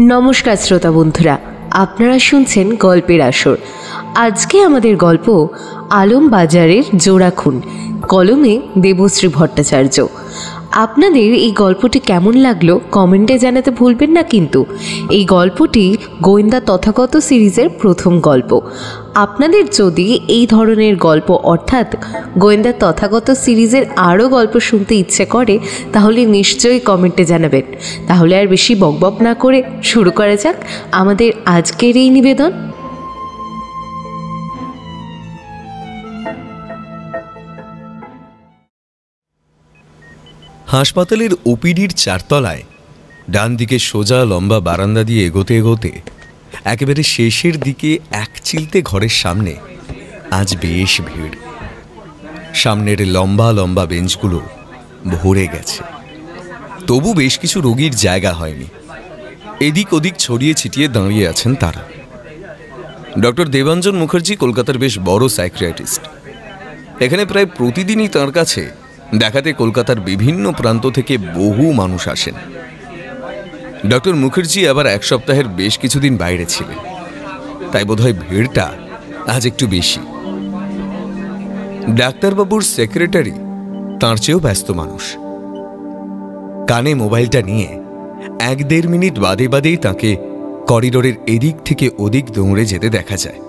নমস্কার শ্রোতা বন্ধুরা, আপনারা শুনছেন গল্পের আসর। আজকে আমাদের গল্প আলমবাজারের জোড়া খুন, কলমে দেবশ্রী ভট্টাচার্য। আপনাদের এই গল্পটি কেমন লাগলো কমেন্টে জানাতে ভুলবেন না। কিন্তু এই গল্পটি গোয়েন্দা তথাগত সিরিজের প্রথম গল্প। আপনাদের যদি এই ধরনের গল্প অর্থাৎ গোয়েন্দা তথাগত সিরিজের আরও গল্প শুনতে ইচ্ছে করে তাহলে নিশ্চয়ই কমেন্টে জানাবেন। তাহলে আর বেশি বকবক না করে শুরু করা যাক আমাদের আজকের এই নিবেদন। হাসপাতালের ওপিডির চারতলায় ডান দিকে সোজা লম্বা বারান্দা দিয়ে এগোতে এগোতে একেবারে শেষের দিকে এক চিলতে ঘরের সামনে আজ বেশ ভিড়। সামনের লম্বা লম্বা বেঞ্চগুলো ভরে গেছে, তবু বেশ কিছু রোগীর জায়গা হয়নি। এদিক ওদিক ছড়িয়ে ছিটিয়ে দাঁড়িয়ে আছেন তারা। ডক্টর দেবাঞ্জন মুখার্জি কলকাতার বেশ বড় সাইকিয়াট্রিস্ট। এখানে প্রায় প্রতিদিনই তাঁর কাছে দেখাতে কলকাতার বিভিন্ন প্রান্ত থেকে বহু মানুষ আসেন। ডক্টর মুখার্জি আবার এক সপ্তাহের বেশ কিছুদিন বাইরে ছিলেন, তাই বোধহয় ভিড়টা আজ একটু বেশি। ডাক্তারবাবুর সেক্রেটারি তাঁর চেয়েও ব্যস্ত মানুষ। কানে মোবাইলটা নিয়ে 1-1.5 মিনিট বাদে বাদেই তাঁকে করিডোরের এদিক থেকে ওদিক দৌড়ে যেতে দেখা যায়।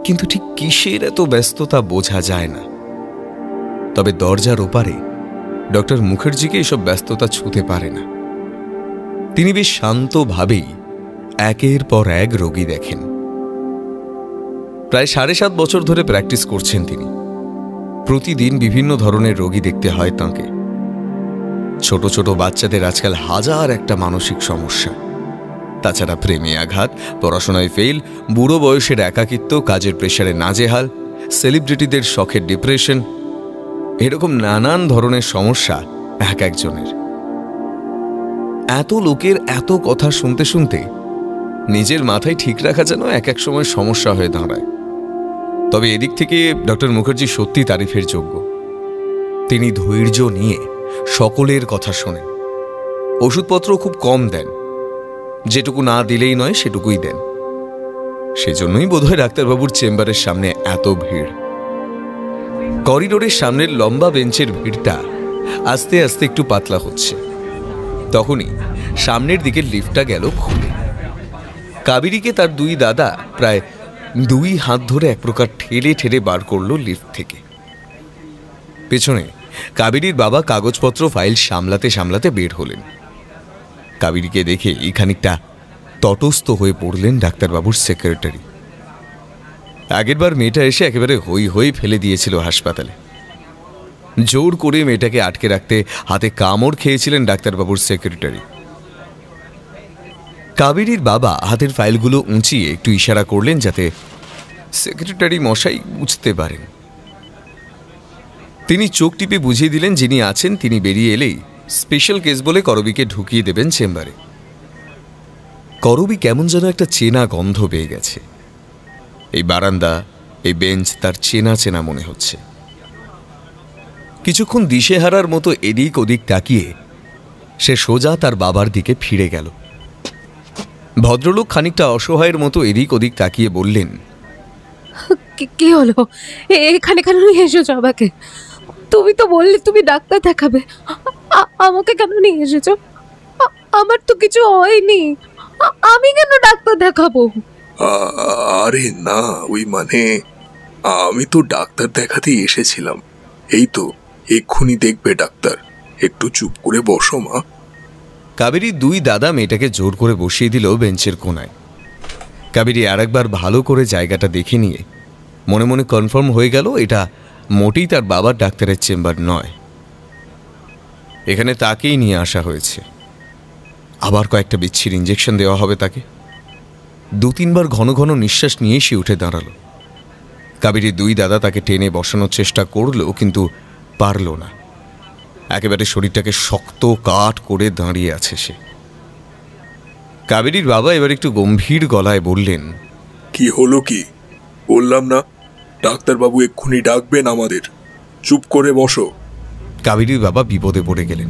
কিন্তু ঠিক কিসের এত ব্যস্ততা বোঝা যায় না। তবে দরজার ওপারে ডক্টর মুখার্জিকে এসব ব্যস্ততা ছুঁতে পারে না। তিনি বেশ শান্তভাবেই একের পর এক রোগী দেখেন। প্রায় 7.5 বছর ধরে প্র্যাকটিস করছেন তিনি। প্রতিদিন বিভিন্ন ধরনের রোগী দেখতে হয় তাঁকে। ছোট ছোট বাচ্চাদের আজকাল হাজার একটা মানসিক সমস্যা, তাছাড়া প্রেমে আঘাত, পড়াশোনায় ফেল, বুড়ো বয়সের একাকিত্ব, কাজের প্রেশারে নাজেহাল, সেলিব্রিটিদের শখের ডিপ্রেশন, এরকম নানান ধরনের সমস্যা এক একজনের। এত লোকের এত কথা শুনতে শুনতে নিজের মাথায় ঠিক রাখা যেন এক এক সময় সমস্যা হয়ে দাঁড়ায়। তবে এদিক থেকে ডক্টর মুখার্জি সত্যি তারিফের যোগ্য। তিনি ধৈর্য নিয়ে সকলের কথা শোনেন। ওষুধপত্র খুব কম দেন, যেটুকু না দিলেই নয় সেটুকুই দেন। সেজন্যই বোধহয় ডাক্তারবাবুর চেম্বারের সামনে এত ভিড়। করিডোরের সামনের লম্বা বেঞ্চের ভিড়টা আস্তে আস্তে একটু পাতলা হচ্ছে। তখনই সামনের দিকে লিফটটা গেল খুলে। কাবেরীকে তার 2 দাদা প্রায় 2 হাত ধরে এক প্রকার ঠেলে ঠেলে বার করলো লিফট থেকে। পেছনে কাবেরীর বাবা কাগজপত্র ফাইল সামলাতে সামলাতে বের হলেন। কাবেরীকে দেখে খানিকটা তটস্থ হয়ে পড়লেন ডাক্তারবাবুর সেক্রেটারি। আগেরবার মেয়েটা এসে একেবারে হই হই ফেলে দিয়েছিল হাসপাতালে। জোর করে মেয়েটাকে আটকে রাখতে হাতে কামড় খেয়েছিলেন ডাক্তারবাবুর সেক্রেটারি। কাবেরীর বাবা হাতের ফাইলগুলো উঁচিয়ে একটু ইশারা করলেন যাতে সেক্রেটারি মশাই বুঝতে পারেন। তিনি চোখ টিপে বুঝিয়ে দিলেন যিনি আছেন তিনি বেরিয়ে এলেই স্পেশাল কেস বলে করবীকে ঢুকিয়ে দেবেন চেম্বারে। করবী কেমন যেন একটা চেনা গন্ধ পেয়ে গেছে। এই বারান্দা, এই বেঞ্চ তার চেনা চেনা মনে হচ্ছে। কিছুক্ষণ দিশেহারার মতো এদিক ওদিক তাকিয়ে সে সোজা তার বাবার দিকে ফিরে গেল। ভদ্রলোক খানিকটা অসহায়ের মতো এদিক ওদিক তাকিয়ে বললেন, কি হলো? এখানে কেন নিয়ে এসেছো আমাকে? তুমি তো বললে তুমি ডাক্তার দেখাবে, আমাকে কেন নিয়ে এসেছো? আমার তো কিছু হয়নি, আমি কেন ডাক্তার দেখাবো? আরে না, ওই মানে আমি তো ডাক্তার দেখাতেই এসেছিলাম। এই তো এক্ষুনি দেখবে ডাক্তার, একটু চুপ করে বসো মা। কাবেরীর 2 দাদা মেয়েটাকে জোর করে বসিয়ে দিল বেঞ্চের কোনায়। কাবেরী আরেকবার ভালো করে জায়গাটা দেখে নিয়ে মনে মনে কনফার্ম হয়ে গেল এটা মোটেই তার বাবার ডাক্তারের চেম্বার নয়। এখানে তাকেই নিয়ে আসা হয়েছে। আবার কয়েকটা বিচ্ছির ইঞ্জেকশন দেওয়া হবে তাকে। 2-3 বার ঘন ঘন নিঃশ্বাস নিয়ে সে উঠে দাঁড়ালো। কাবেরীর 2 দাদা তাকে টেনে বসানোর চেষ্টা করলো, কিন্তু পারল না। একেবারে শরীরটাকে শক্ত কাঠ করে দাঁড়িয়ে আছে সে। কাবেরীর বাবা এবার একটু গম্ভীর গলায় বললেন, কি হলো কি? বললাম না ডাক্তারবাবু এক্ষুনি ডাকবেন আমাদের, চুপ করে বসো। কাবেরীর বাবা বিপদে পড়ে গেলেন।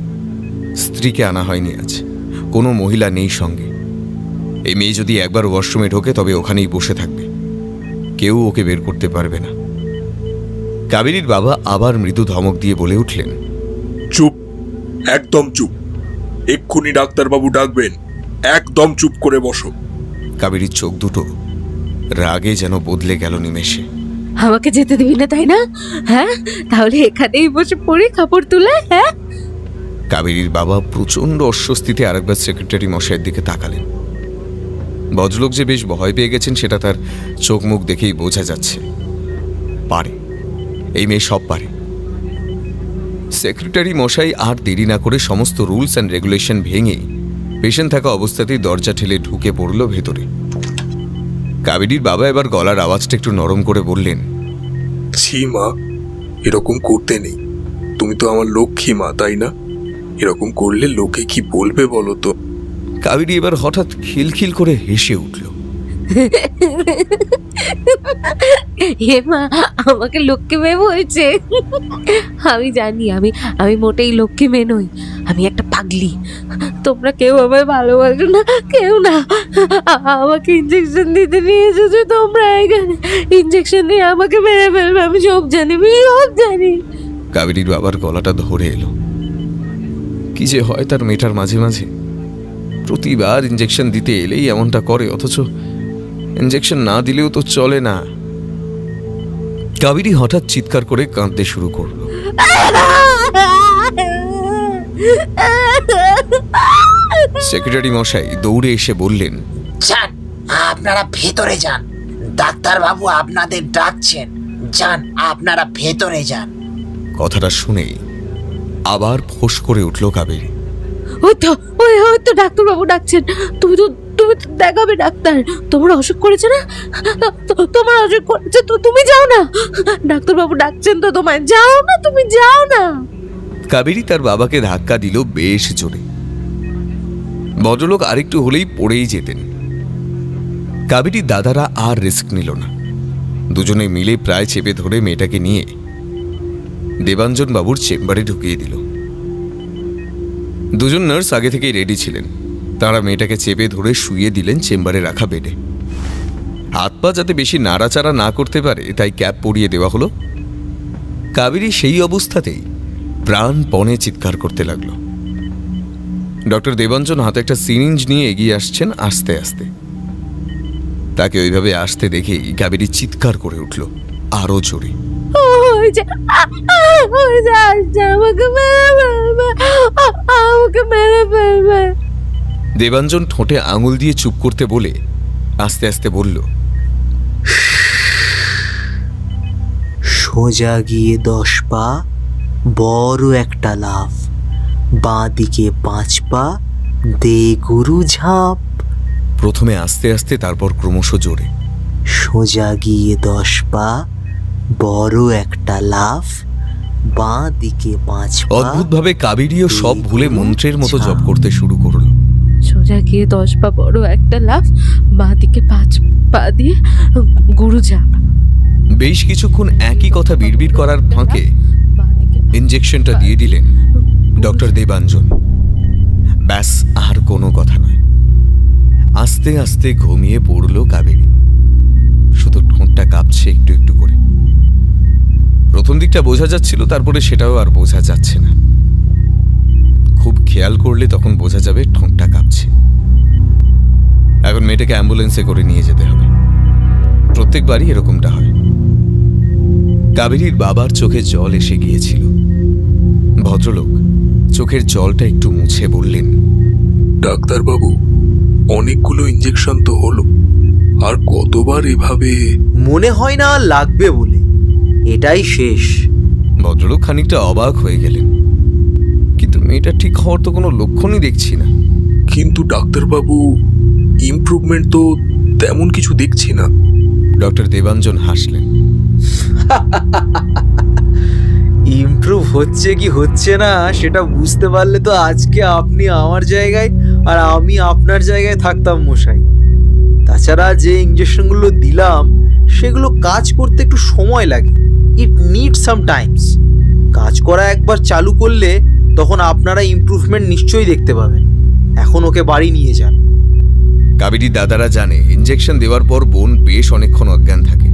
স্ত্রীকে আনা হয়নি আজ, কোনো মহিলা নেই সঙ্গে। এই মেয়ে যদি একবার ওয়াশরুমে ঢোকে তবে ওখানেই বসে থাকবে, কেউ ওকে বের করতে পারবে না। কাবেরীর বাবা আবার মৃদু ধমক দিয়ে বলে উঠলেন, চুপ, একদম চুপ। এক্ষুনি ডাক্তারবাবু ডাকবেন, একদম চুপ করে বসো। কাবেরীর চোখ দুটো রাগে যেন বদলে গেল নিমেষে। আমাকে যেতে দিবি না তাই না? হ্যাঁ, তাহলে এখানেই বসে পড়ে কাপড় তুলে। হ্যাঁ। কাবেরীর বাবা প্রচন্ড অস্বস্তিতে আরেকবার সেক্রেটারি মশাইয়ের দিকে তাকালেন। ভদ্রলোক যে বেশ ভয় পেয়ে গেছেন সেটা তার চোখ মুখ দেখেই বোঝা যাচ্ছে। পারে, এই মেয়ে সব পারে। সেক্রেটারি মশাই আর দেরি না করে সমস্ত রুলস অ্যান্ড রেগুলেশন ভেঙে পেশেন্ট থাকা অবস্থাতেই দরজা ঠেলে ঢুকে পড়ল ভেতরে। কাবেরীর বাবা এবার গলার আওয়াজটা একটু নরম করে বললেন, ছি মা, এরকম করতে নেই। তুমি তো আমার লক্ষ্মী মা, তাই না? এরকম করলে লোকে কি বলবে বলো তো? কাবেরী এবার হঠাৎ খিলখিল করে হেসে উঠল। হে মা, আমাকে লক্ষ্মী মেয়ে বলছে। আমি জানি আমি মোটেই লক্ষ্মী মেয়ে নই, আমি একটা পাগলি। তোমরা কেউ আমায় ভালোবাসো না, কেউ না। আমাকে ইঞ্জেকশন দিতে নিয়ে এসেছো তোমরা এখানে, ইঞ্জেকশন দিয়ে আমাকে মেরে ফেলবে। আমি সব জানি, আমি সব জানি। কাবেরীর বাবার গলাটা ধরে এলো। কি যে হয় তার মেয়েটার মাঝে মাঝে। প্রতিবার ইঞ্জেকশন দিতে এলেই এমনটা করে, অথচ ইঞ্জেকশন না দিলেও তো চলে না। কাবেরী হঠাৎ চিৎকার করে কাঁদতে শুরু করল। সেক্রেটারি মশাই দৌড়ে এসে বললেন, যান, আপনারা ভেতরে যান, ডাক্তার বাবু আপনাদের ডাকছেন। যান, আপনারা ভেতরে যান। কথাটা শুনেই আবার ফোঁস করে উঠল কাবেরী। ওই তো ডাক্তার বাবু ডাকছেন। তুমি তো দেখাবে ডাক্তার। তোমার অসুখ করেছে না? তোমার অসুখ করেছে তো তুমি যাও না। ডাক্তার বাবু ডাকছেন তো তোমায়, যাও না, তুমি যাও না। কাবেরী তার বাবাকে ধাক্কা দিল বেশ জোরে। ভদ্রলোক আরেকটু হলেই পড়েই যেতেন। কাবেরীর দাদারা আর রিস্ক নিল না। দুজনে মিলে প্রায় চেপে ধরে মেয়েটাকে নিয়ে দেবাঞ্জন বাবুর চেম্বারে ঢুকিয়ে দিল। দুজন নার্স আগে থেকেই রেডি ছিলেন। তারা মেয়েটাকে চেপে ধরে শুইয়ে দিলেন চেম্বারে রাখা বেডে। হাত পা যাতে বেশি নাড়াচাড়া না করতে পারে তাই ক্যাপ পরিয়ে দেওয়া হলো। কাবেরী সেই অবস্থাতেই প্রাণপণে চিৎকার করতে লাগল। ডক্টর দেবাঞ্জন হাতে একটা সিরিঞ্জ নিয়ে এগিয়ে আসছেন আস্তে আস্তে। তাকে ওইভাবে আসতে দেখেই কাবেরী চিৎকার করে উঠল আরো জোরে। দেবাঞ্জন ঠোঁটে আঙুল দিয়ে চুপ করতে বলে আস্তে আস্তে বলল, সোজা গিয়ে 10 পা, বড় একটা লাফ, বাঁ দিকে 5 পা, দে গুরু ঝাঁপ। প্রথমে আস্তে আস্তে, তারপর ক্রমশ জোরে। সোজা গিয়ে 10 পা, বড় একটা লাফ, বাঁ দিকে 5 পা। অদ্ভুতভাবে কাবেরীও সব ভুলে মন্ত্রের মতো জপ করতে শুরু করল। সোজা গিয়ে 10 পা, বড় একটা লাফ, বাঁ দিকে 5 পা দিয়ে গুরু ঝাঁপ। বেশ কিছুক্ষণ একই কথা বিড়বিড় করার ফাঁকে ইঞ্জেকশনটা দিয়ে দিলেন ডক্টর দেবাঞ্জন। ব্যাস, আর কোনো কথা নয়। আস্তে আস্তে ঘুমিয়ে পড়ল কাবেরী। শুধু ঠোঁটটা কাঁপছে একটু একটু করে। প্রথম দিকটা বোঝা যাচ্ছিল, তারপরে সেটাও আর বোঝা যাচ্ছে না। খুব খেয়াল করলে তখন বোঝা যাবে ঠোঁটটা কাঁপছে। এখন মেয়েটাকে অ্যাম্বুলেন্সে করে নিয়ে যেতে হবে। প্রত্যেকবারই এরকমটা হয়। কাবেরীর বাবার চোখে জল এসে গিয়েছিল। ভদ্রলোক চোখের জলটা একটু মুছে বললেন, ডাক্তারবাবু, অনেকগুলো ইঞ্জেকশন তো হলো, আর কতবার এভাবে? মনে হয় না লাগবে বলে, এটাই শেষ। ভদ্রলোক খানিকটা অবাক হয়ে গেলেন। কিন্তু মেয়েটা ঠিক হওয়ার তো কোনো লক্ষণই দেখছি না। কিন্তু ডাক্তারবাবু, ইমপ্রুভমেন্ট তো তেমন কিছু দেখছি না। ডক্টর দেবাঞ্জন হাসলেন। ইমপ্রুভ হচ্ছে কি হচ্ছে না সেটা বুঝতে পারলে তো আজকে আপনি আমার জায়গায় আর আমি আপনার জায়গায় থাকতাম মশাই। তাছাড়া যে ইঞ্জেকশনগুলো দিলাম সেগুলো কাজ করতে একটু সময় লাগে। ইট নিড সাম টাইমস। কাজ করা একবার চালু করলে তখন আপনারা ইমপ্রুভমেন্ট নিশ্চয়ই দেখতে পাবেন। এখন ওকে বাড়ি নিয়ে যান। কাবেরীর দাদারা জানে ইঞ্জেকশন দেওয়ার পর বোন বেশ অনেকক্ষণ অজ্ঞান থাকে।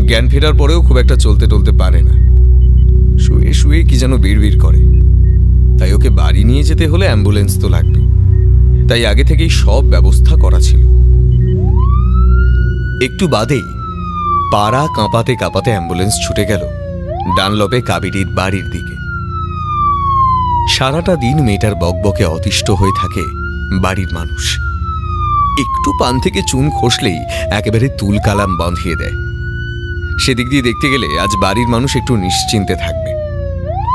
জ্ঞান ফেরার পরেও খুব একটা চলতে টলতে পারে না, শুয়ে শুয়ে কি যেন বিড়বিড় করে। তাই ওকে বাড়ি নিয়ে যেতে হলে অ্যাম্বুলেন্স তো লাগবে, তাই আগে থেকেই সব ব্যবস্থা করা ছিল। একটু বাদেই পাড়া কাঁপাতে কাঁপাতে অ্যাম্বুলেন্স ছুটে গেল ডানলপে কাবেরীর বাড়ির দিকে। সারাটা দিন মেয়েটার বকবকে অতিষ্ঠ হয়ে থাকে বাড়ির মানুষ। একটু পান থেকে চুন খসলেই একেবারে তুল কালাম বাঁধিয়ে দেয়। সেদিক দিয়ে দেখতে গেলে আজ বাড়ির মানুষ একটু নিশ্চিন্তে থাকবে,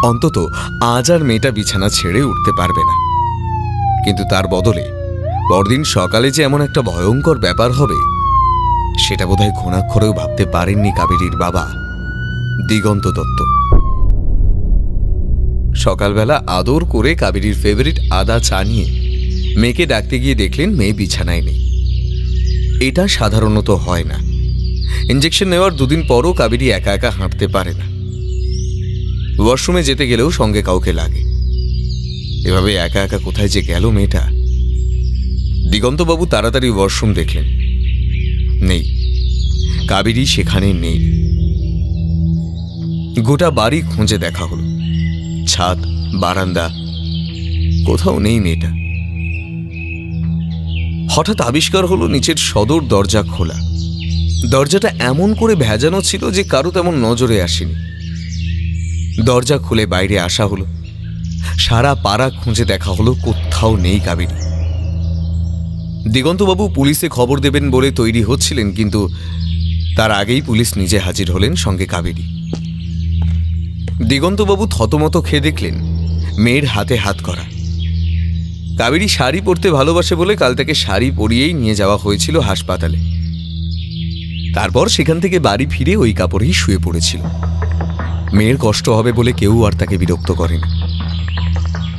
অন্তত আজ আর মেয়েটা বিছানা ছেড়ে উঠতে পারবে না। কিন্তু তার বদলে পরদিন সকালে যে এমন একটা ভয়ঙ্কর ব্যাপার হবে সেটা বোধহয় ঘুণাক্ষরেও ভাবতে পারেননি কাবেরীর বাবা দিগন্ত দত্ত। সকালবেলা আদর করে কাবেরীর ফেভারিট আদা চা নিয়ে মেয়েকে ডাকতে গিয়ে দেখলেন মেয়ে বিছানায় নেই। এটা সাধারণত হয় না। ইঞ্জেকশন নেওয়ার দুদিন পরও কাবেরী একা একা হাঁটতে পারে না। ওয়াশরুমে যেতে গেলেও সঙ্গে কাউকে লাগে। এভাবে একা একা কোথায় যে গেল মেয়েটা। দিগন্তবাবু তাড়াতাড়ি ওয়াশরুম দেখলেন, নেই, কাবেরী সেখানে নেই। গোটা বাড়ি খুঁজে দেখা হলো, ছাদ, বারান্দা, কোথাও নেই মেয়েটা। হঠাৎ আবিষ্কার হলো নিচের সদর দরজা খোলা। দরজাটা এমন করে ভেজানো ছিল যে কারো তেমন নজরে আসেনি। দরজা খুলে বাইরে আসা হলো, সারা পাড়া খুঁজে দেখা হলো, কোথাও নেই কাবেরী। দিগন্তবাবু পুলিশে খবর দেবেন বলে তৈরি হচ্ছিলেন, কিন্তু তার আগেই পুলিশ নিজে হাজির হলেন, সঙ্গে কাবেরী। দিগন্তবাবু থতমত খেয়ে দেখলেন মেয়ের হাতে হাত করা। কাবেরী শাড়ি পরতে ভালোবাসে বলে কাল থেকে শাড়ি পরিয়েই নিয়ে যাওয়া হয়েছিল হাসপাতালে। তারপর সেখান থেকে বাড়ি ফিরে ওই কাপড়েই শুয়ে পড়েছিল। মেয়ের কষ্ট হবে বলে কেউ আর তাকে বিরক্ত করেন।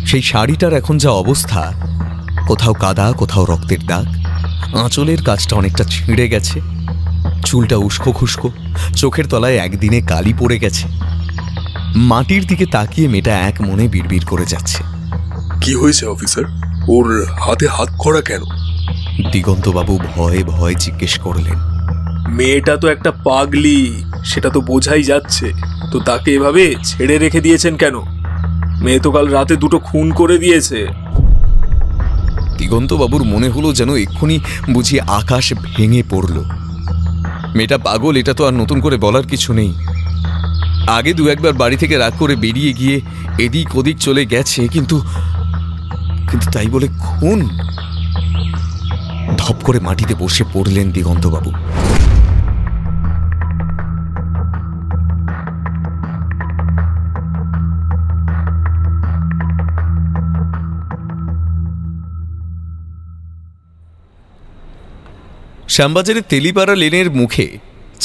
সেই শাড়িটার এখন যা অবস্থা, কোথাও কাদা, কোথাও রক্তের দাগ, আঁচলের কাজটা অনেকটা ছিঁড়ে গেছে, চুলটা উস্কো খুস্কো, চোখের তলায় একদিনে কালি পড়ে গেছে। মাটির দিকে তাকিয়ে মেয়েটা এক মনে বিড়বিড় করে যাচ্ছে। কি হয়েছে অফিসার? ওর হাতে হাত করা কেন? দিগন্তবাবু ভয়ে ভয়ে জিজ্ঞেস করলেন। মেয়েটা তো একটা পাগলি, সেটা তো বোঝাই যাচ্ছে, তো তাকে এভাবে ছেড়ে রেখে দিয়েছেন কেন? মেয়ে তো কাল রাতে 2টো খুন করে দিয়েছে। দিগন্তবাবুর মনে হলো যেন এক্ষুনি বুঝি আকাশ ভেঙে পড়ল। মেয়েটা পাগল এটা তো আর নতুন করে বলার কিছু নেই। আগে 2-1বার বাড়ি থেকে রাগ করে বেরিয়ে গিয়ে এদিক ওদিক চলে গেছে, কিন্তু তাই বলে খুন? ধপ করে মাটিতে বসে পড়লেন দিগন্তবাবু। শ্যামবাজারের তেলিপাড়া লেনের মুখে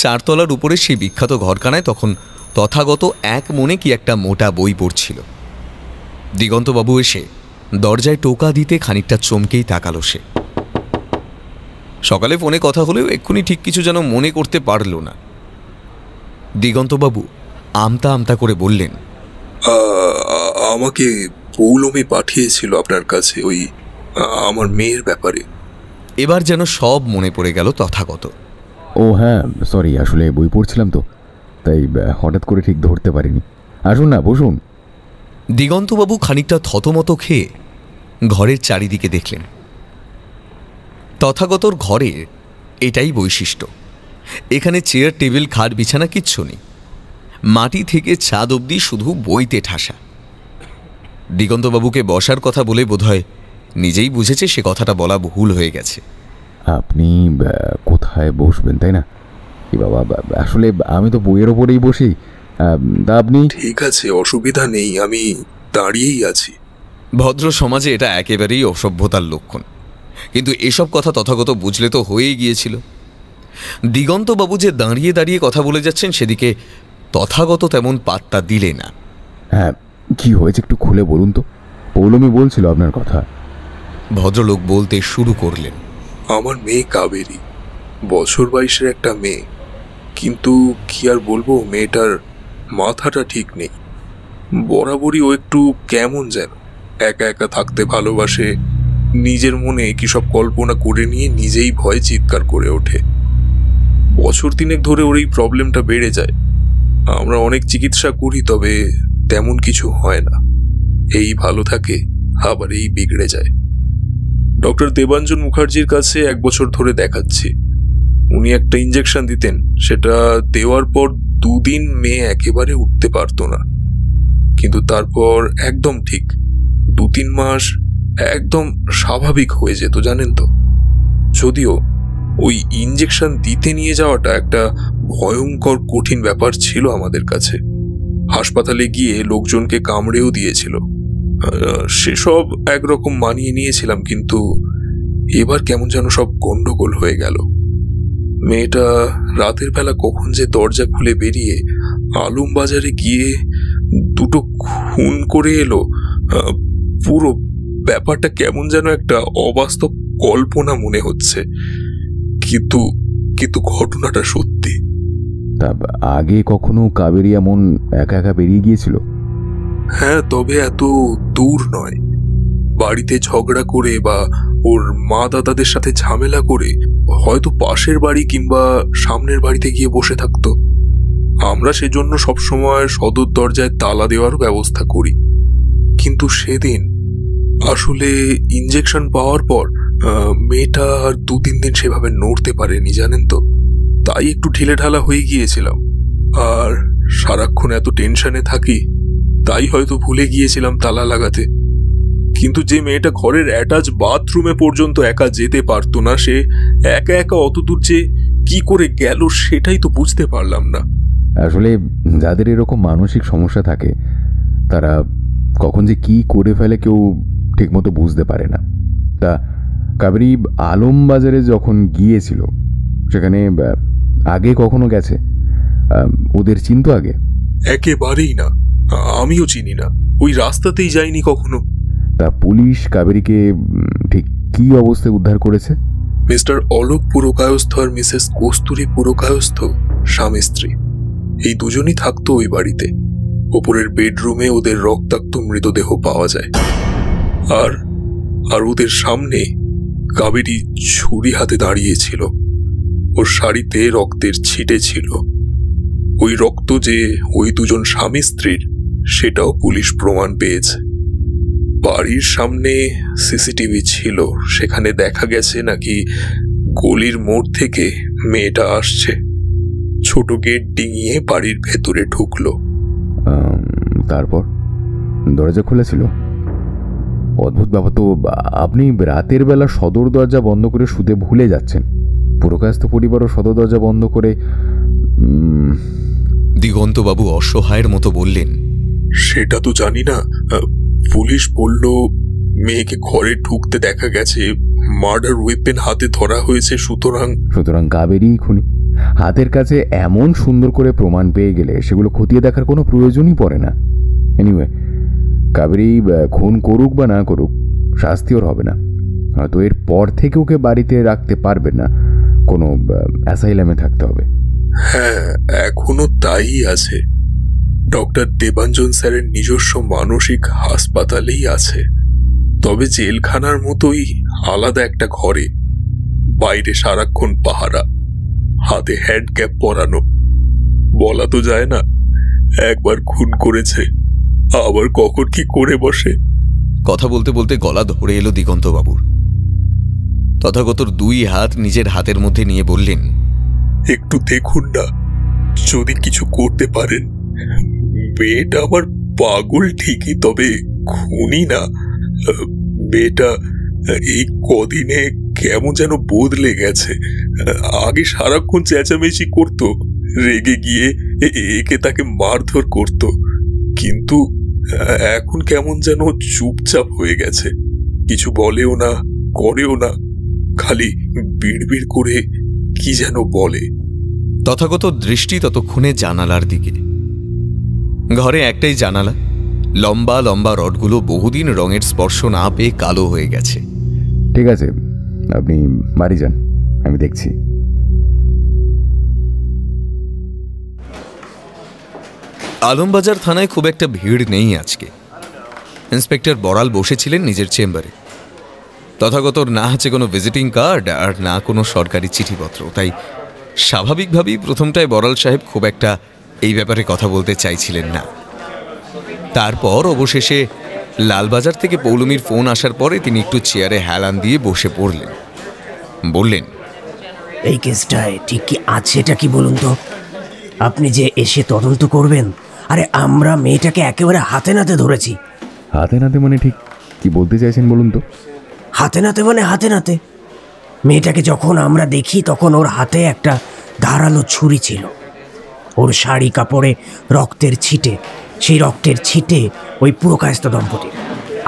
4 তলার উপরে সেই বিখ্যাত ঘরখানায় তখন তথাগত এক মনে কি একটা মোটা বই পড়ছিল। দিগন্তবাবু এসে দরজায় টোকা দিতে খানিকটা চমকেই তাকালো সে। সকালে ফোনে কথা হলেও এক্ষুনি ঠিক কিছু যেন মনে করতে পারল না। দিগন্তবাবু আমতা আমতা করে বললেন, আমাকে পৌলমী পাঠিয়েছিল আপনার কাছে ওই আমার মেয়ের ব্যাপারে। এবার যেন সব মনে পড়ে গেল তথাগত। ও হ্যাঁ, সরি, আসলে বই পড়ছিলাম তো, তাই হঠাৎ করে ঠিক ধরতে পারিনি। আসুন না, বসুন। দিগন্তবাবু খানিকটা থতমত খেয়ে ঘরের চারিদিকে দেখলেন। তথাগতর ঘরের এটাই বৈশিষ্ট্য, এখানে চেয়ার, টেবিল, খাট, বিছানা কিচ্ছু নেই। মাটি থেকে ছাদ অবধি শুধু বইতে ঠাসা। দিগন্তবাবুকে বসার কথা বলে বোধহয় নিজেই বুঝেছে সে কথাটা বলা ভুল হয়ে গেছে। আপনি কোথায় বসবেন, তাই না? কি বাবা, আসলে আমি তো বইয়ের ওপরেই বসি, তা আপনি? ঠিক আছে, অসুবিধা নেই, আমি দাঁড়িয়েই আছি। ভদ্র সমাজে এটা একেবারেই অসভ্যতার লক্ষণ, কিন্তু এসব কথা তথাগত বুঝলে তো হয়েই গিয়েছিল। দিগন্তবাবু যে দাঁড়িয়ে দাঁড়িয়ে কথা বলে যাচ্ছেন সেদিকে তথাগত তেমন পাত্তা দিলে না। হ্যাঁ, কি হয়েছে একটু খুলে বলুন তো। পৌলমী বলছিল আপনার কথা। ভদ্রলোক বলতে শুরু করলেন। আমার মেয়ে কাবেরী, বছর 22-এর একটা মেয়ে, কিন্তু কি আর বলবো, মেয়েটার মাথাটা ঠিক নেই। বরাবরই ও একটু কেমন যেন, একা একা থাকতে ভালোবাসে, নিজের মনে কি সব কল্পনা করে নিয়ে নিজেই ভয়ে চিৎকার করে ওঠে। বছর 3 ধরে ওর এই প্রবলেমটা বেড়ে যায়। আমরা অনেক চিকিৎসা করি, তবে তেমন কিছু হয় না। এই ভালো থাকে, আবার এই বিগড়ে যায়। ডক্টর দেবাঞ্জন মুখার্জির কাছে 1 বছর ধরে দেখাচ্ছি। উনি একটা ইঞ্জেকশন দিতেন, সেটা দেওয়ার পর 2 দিন মেয়ে একেবারে উঠতে পারতো না, কিন্তু তারপর একদম ঠিক 2-3 মাস একদম স্বাভাবিক হয়ে যেত, জানেন তো। যদিও ওই ইঞ্জেকশন দিতে নিয়ে যাওয়াটা একটা ভয়ঙ্কর কঠিন ব্যাপার ছিল আমাদের কাছে। হাসপাতালে গিয়ে লোকজনকে কামড়েও দিয়েছিল। সেসব একরকম মানিয়ে নিয়েছিলাম, কিন্তু এবার কেমন যেন সব গন্ডগোল হয়ে গেল। মেয়েটা রাতের বেলা কখন যে দরজা খুলে বেরিয়ে আলমবাজারে গিয়ে 2টো খুন করে এলো, পুরো ব্যাপারটা কেমন যেন একটা অবাস্তব কল্পনা মনে হচ্ছে। কিন্তু কিন্তু ঘটনাটা সত্যি। তা আগে কখনো কাবেরী এমন একা একা বেরিয়ে গিয়েছিল? হ্যাঁ, তবে এত দূর নয়। বাড়িতে ঝগড়া করে বা ওর মা দাদাদের সাথে ঝামেলা করে হয়তো পাশের বাড়ি কিংবা সামনের বাড়িতে গিয়ে বসে থাকতো। আমরা সেজন্য সবসময় সদর দরজায় তালা দেওয়ার ব্যবস্থা করি। কিন্তু সেদিন আসলে ইঞ্জেকশন পাওয়ার পর মেয়েটা আর 2-3 দিন সেভাবে নড়তে পারেনি, জানেন তো। তাই একটু ঢিলেঢালা হয়ে গিয়েছিলাম। আর সারাক্ষণ এত টেনশনে থাকি, তাই হয়তো ভুলে গিয়েছিলাম তালা লাগাতে। কিন্তু যে মেয়েটা ঘরের অ্যাটাচ বাথরুমে পর্যন্ত একা যেতে পারতো না, সে একা একা অত দূর যে কি করে গেল সেটাই তো বুঝতে পারলাম না। আসলে যাদের এরকম মানসিক সমস্যা থাকে, তারা কখন যে কি করে ফেলে কেউ ঠিকমতো বুঝতে পারে না। তা কাবেরী আলমবাজারে যখন গিয়েছিল, সেখানে আগে কখনো গেছে? ওদের চিনতো আগে? একেবারেই না, আমিও চিনি না। ওই রাস্তাতেই যাইনি কখনো। তা পুলিশ কাবেরীকে ঠিক কি অবস্থায় উদ্ধার করেছে? মিস্টার অলোক পুরকায়স্থ আর মিসেস কস্তুরী পুরকায়স্থ স্বামী স্ত্রী, এই দুজনই থাকতো ওই বাড়িতে। ওপরের বেডরুমে ওদের রক্তাক্ত মৃতদেহ পাওয়া যায়। আর ওদের সামনে কাবেরী ছুরি হাতে দাঁড়িয়েছিল। ওর শাড়িতে রক্তের ছিটে ছিল। ওই রক্ত যে ওই দুজন স্বামী স্ত্রীর, সেটাও পুলিশ প্রমাণ পেয়েছে। বাড়ির সামনে সিসিটিভি ছিল, সেখানে দেখা গেছে নাকি গলির মোড় থেকে মেয়েটা আসছে, ছোট গেট ডিঙিয়ে বাড়ির ভেতরে ঢুকলো। তারপর দরজা খুলেছিল? অদ্ভুত ব্যাপার তো। আপনি রাতের বেলা সদর দরজা বন্ধ করে শুতে ভুলে যাচ্ছেন, পুরকায়স্থ পরিবারও সদর দরজা বন্ধ করে। দিগন্তবাবু অসহায়ের মতো বললেন, সেটা তো জানি না। পুলিশ বলল মেয়েকে ঘরে ঢুকতে দেখা গেছে, মার্ডার ওয়েপেন হাতে ধরা হয়েছে। সুতরাং কাবেরী খুনি। হাতের কাছে এমন সুন্দর করে প্রমাণ পেয়ে গেলে সেগুলো খতিয়ে দেখার কোনো প্রয়োজনই পড়ে না। এনিওয়ে, কাবেরী খুন করুক বা না করুক, শাস্তি ওর হবে না। হয়তো এর পর থেকে ওকে বাড়িতে রাখতে পারবে না, কোনো অ্যাসাইলামে থাকতে হবে। হ্যাঁ, এখনো তাই আছে। ডক্টর দেবাঞ্জন স্যারের নিজস্ব মানসিক হাসপাতালেই আছে, তবে জেলখানার মতোই আলাদা একটা ঘরে। বাইরে সারাক্ষণ পাহারা, হাতে হ্যান্ড ক্যাপ পরানো। বলা তো যায় না, একবার খুন করেছে, আবার কখন কি করে বসে। কথা বলতে বলতে গলা ধরে এলো দিগন্তবাবুর। তথাগতর 2 হাত নিজের হাতের মধ্যে নিয়ে বললেন, একটু দেখুন না, যদি কিছু করতে পারেন। মেয়েটা আমার পাগল ঠিকই, তবে খুনি না। মেয়েটা এই কদিনে কেমন যেন বদলে গেছে। আগে সারাক্ষণ চেঁচামেচি করতো, রেগে গিয়ে একে তাকে মারধর করত, কিন্তু এখন কেমন যেন চুপচাপ হয়ে গেছে। কিছু বলেও না, করেও না, খালি বিড়বিড় করে কি যেন বলে। তথাগত দৃষ্টি ততক্ষণে জানালার দিকে। ঘরে একটাই জানালা, লম্বা লম্বা রডগুলো বহুদিন রঙের স্পর্শ না পেয়ে কালো হয়ে গেছে। ঠিক আছে, আপনি বাড়ি যান, আমি দেখছি। আলমবাজার থানায় খুব একটা ভিড় নেই আজকে। ইন্সপেক্টর বড়াল বসেছিলেন নিজের চেম্বারে। তথাগতর না আছে কোনো ভিজিটিং কার্ড আর না কোনো সরকারি চিঠিপত্র, তাই স্বাভাবিকভাবেই প্রথমটায় বড়াল সাহেব খুব একটা এই ব্যাপারে কথা বলতে চাইছিলেন না। তারপর অবশেষে লালবাজার থেকে পৌলমীর ফোন আসার পরে তিনি একটু চেয়ারে হেলান দিয়ে বসে পড়লেন। বললেন, এই কেসটায় ঠিক কি আছে এটা কি বলুন তো? আপনি যে এসে তদন্ত করবেন, আরে আমরা মেয়েটাকে একেবারে হাতে নাতে ধরেছি। হাতে নাতে মানে ঠিক কি বলতে চাইছেন বলুন তো? হাতে নাতে মানে হাতে নাতে। মেয়েটাকে যখন আমরা দেখি তখন ওর হাতে একটা ধারালো ছুরি ছিল, ওর শাড়ি কাপড়ে রক্তের ছিটে, সেই রক্তের ছিটে ওই পুরকায়স্থ দম্পতির।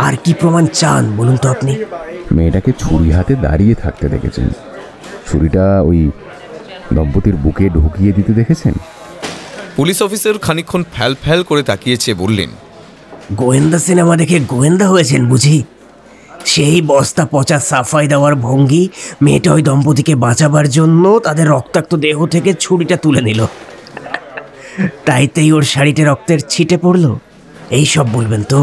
আর কি প্রমাণ চান বলুন তো আপনি? মেয়েটাকে ছুরি হাতে দাঁড়িয়ে থাকতে দেখেছেন, ছুরিটা ওই দম্পতির বুকে ঢুকিয়ে দিতে দেখেছেন? পুলিশ অফিসার খানিকক্ষণ ফ্যাল ফ্যাল করে তাকিয়েছে, বললেন, গোয়েন্দা সিনেমা দেখে গোয়েন্দা হয়েছেন বুঝি? সেই বস্তা পচা সাফাই দেওয়ার ভঙ্গি মেয়েটা ওই দম্পতিকে বাঁচাবার জন্য তাদের রক্তাক্ত দেহ থেকে ছুরিটা তুলে নিল, তাইতেই ওর শাড়িতে রক্তের ছিটে পড়লো। এই সব বলবেন তো?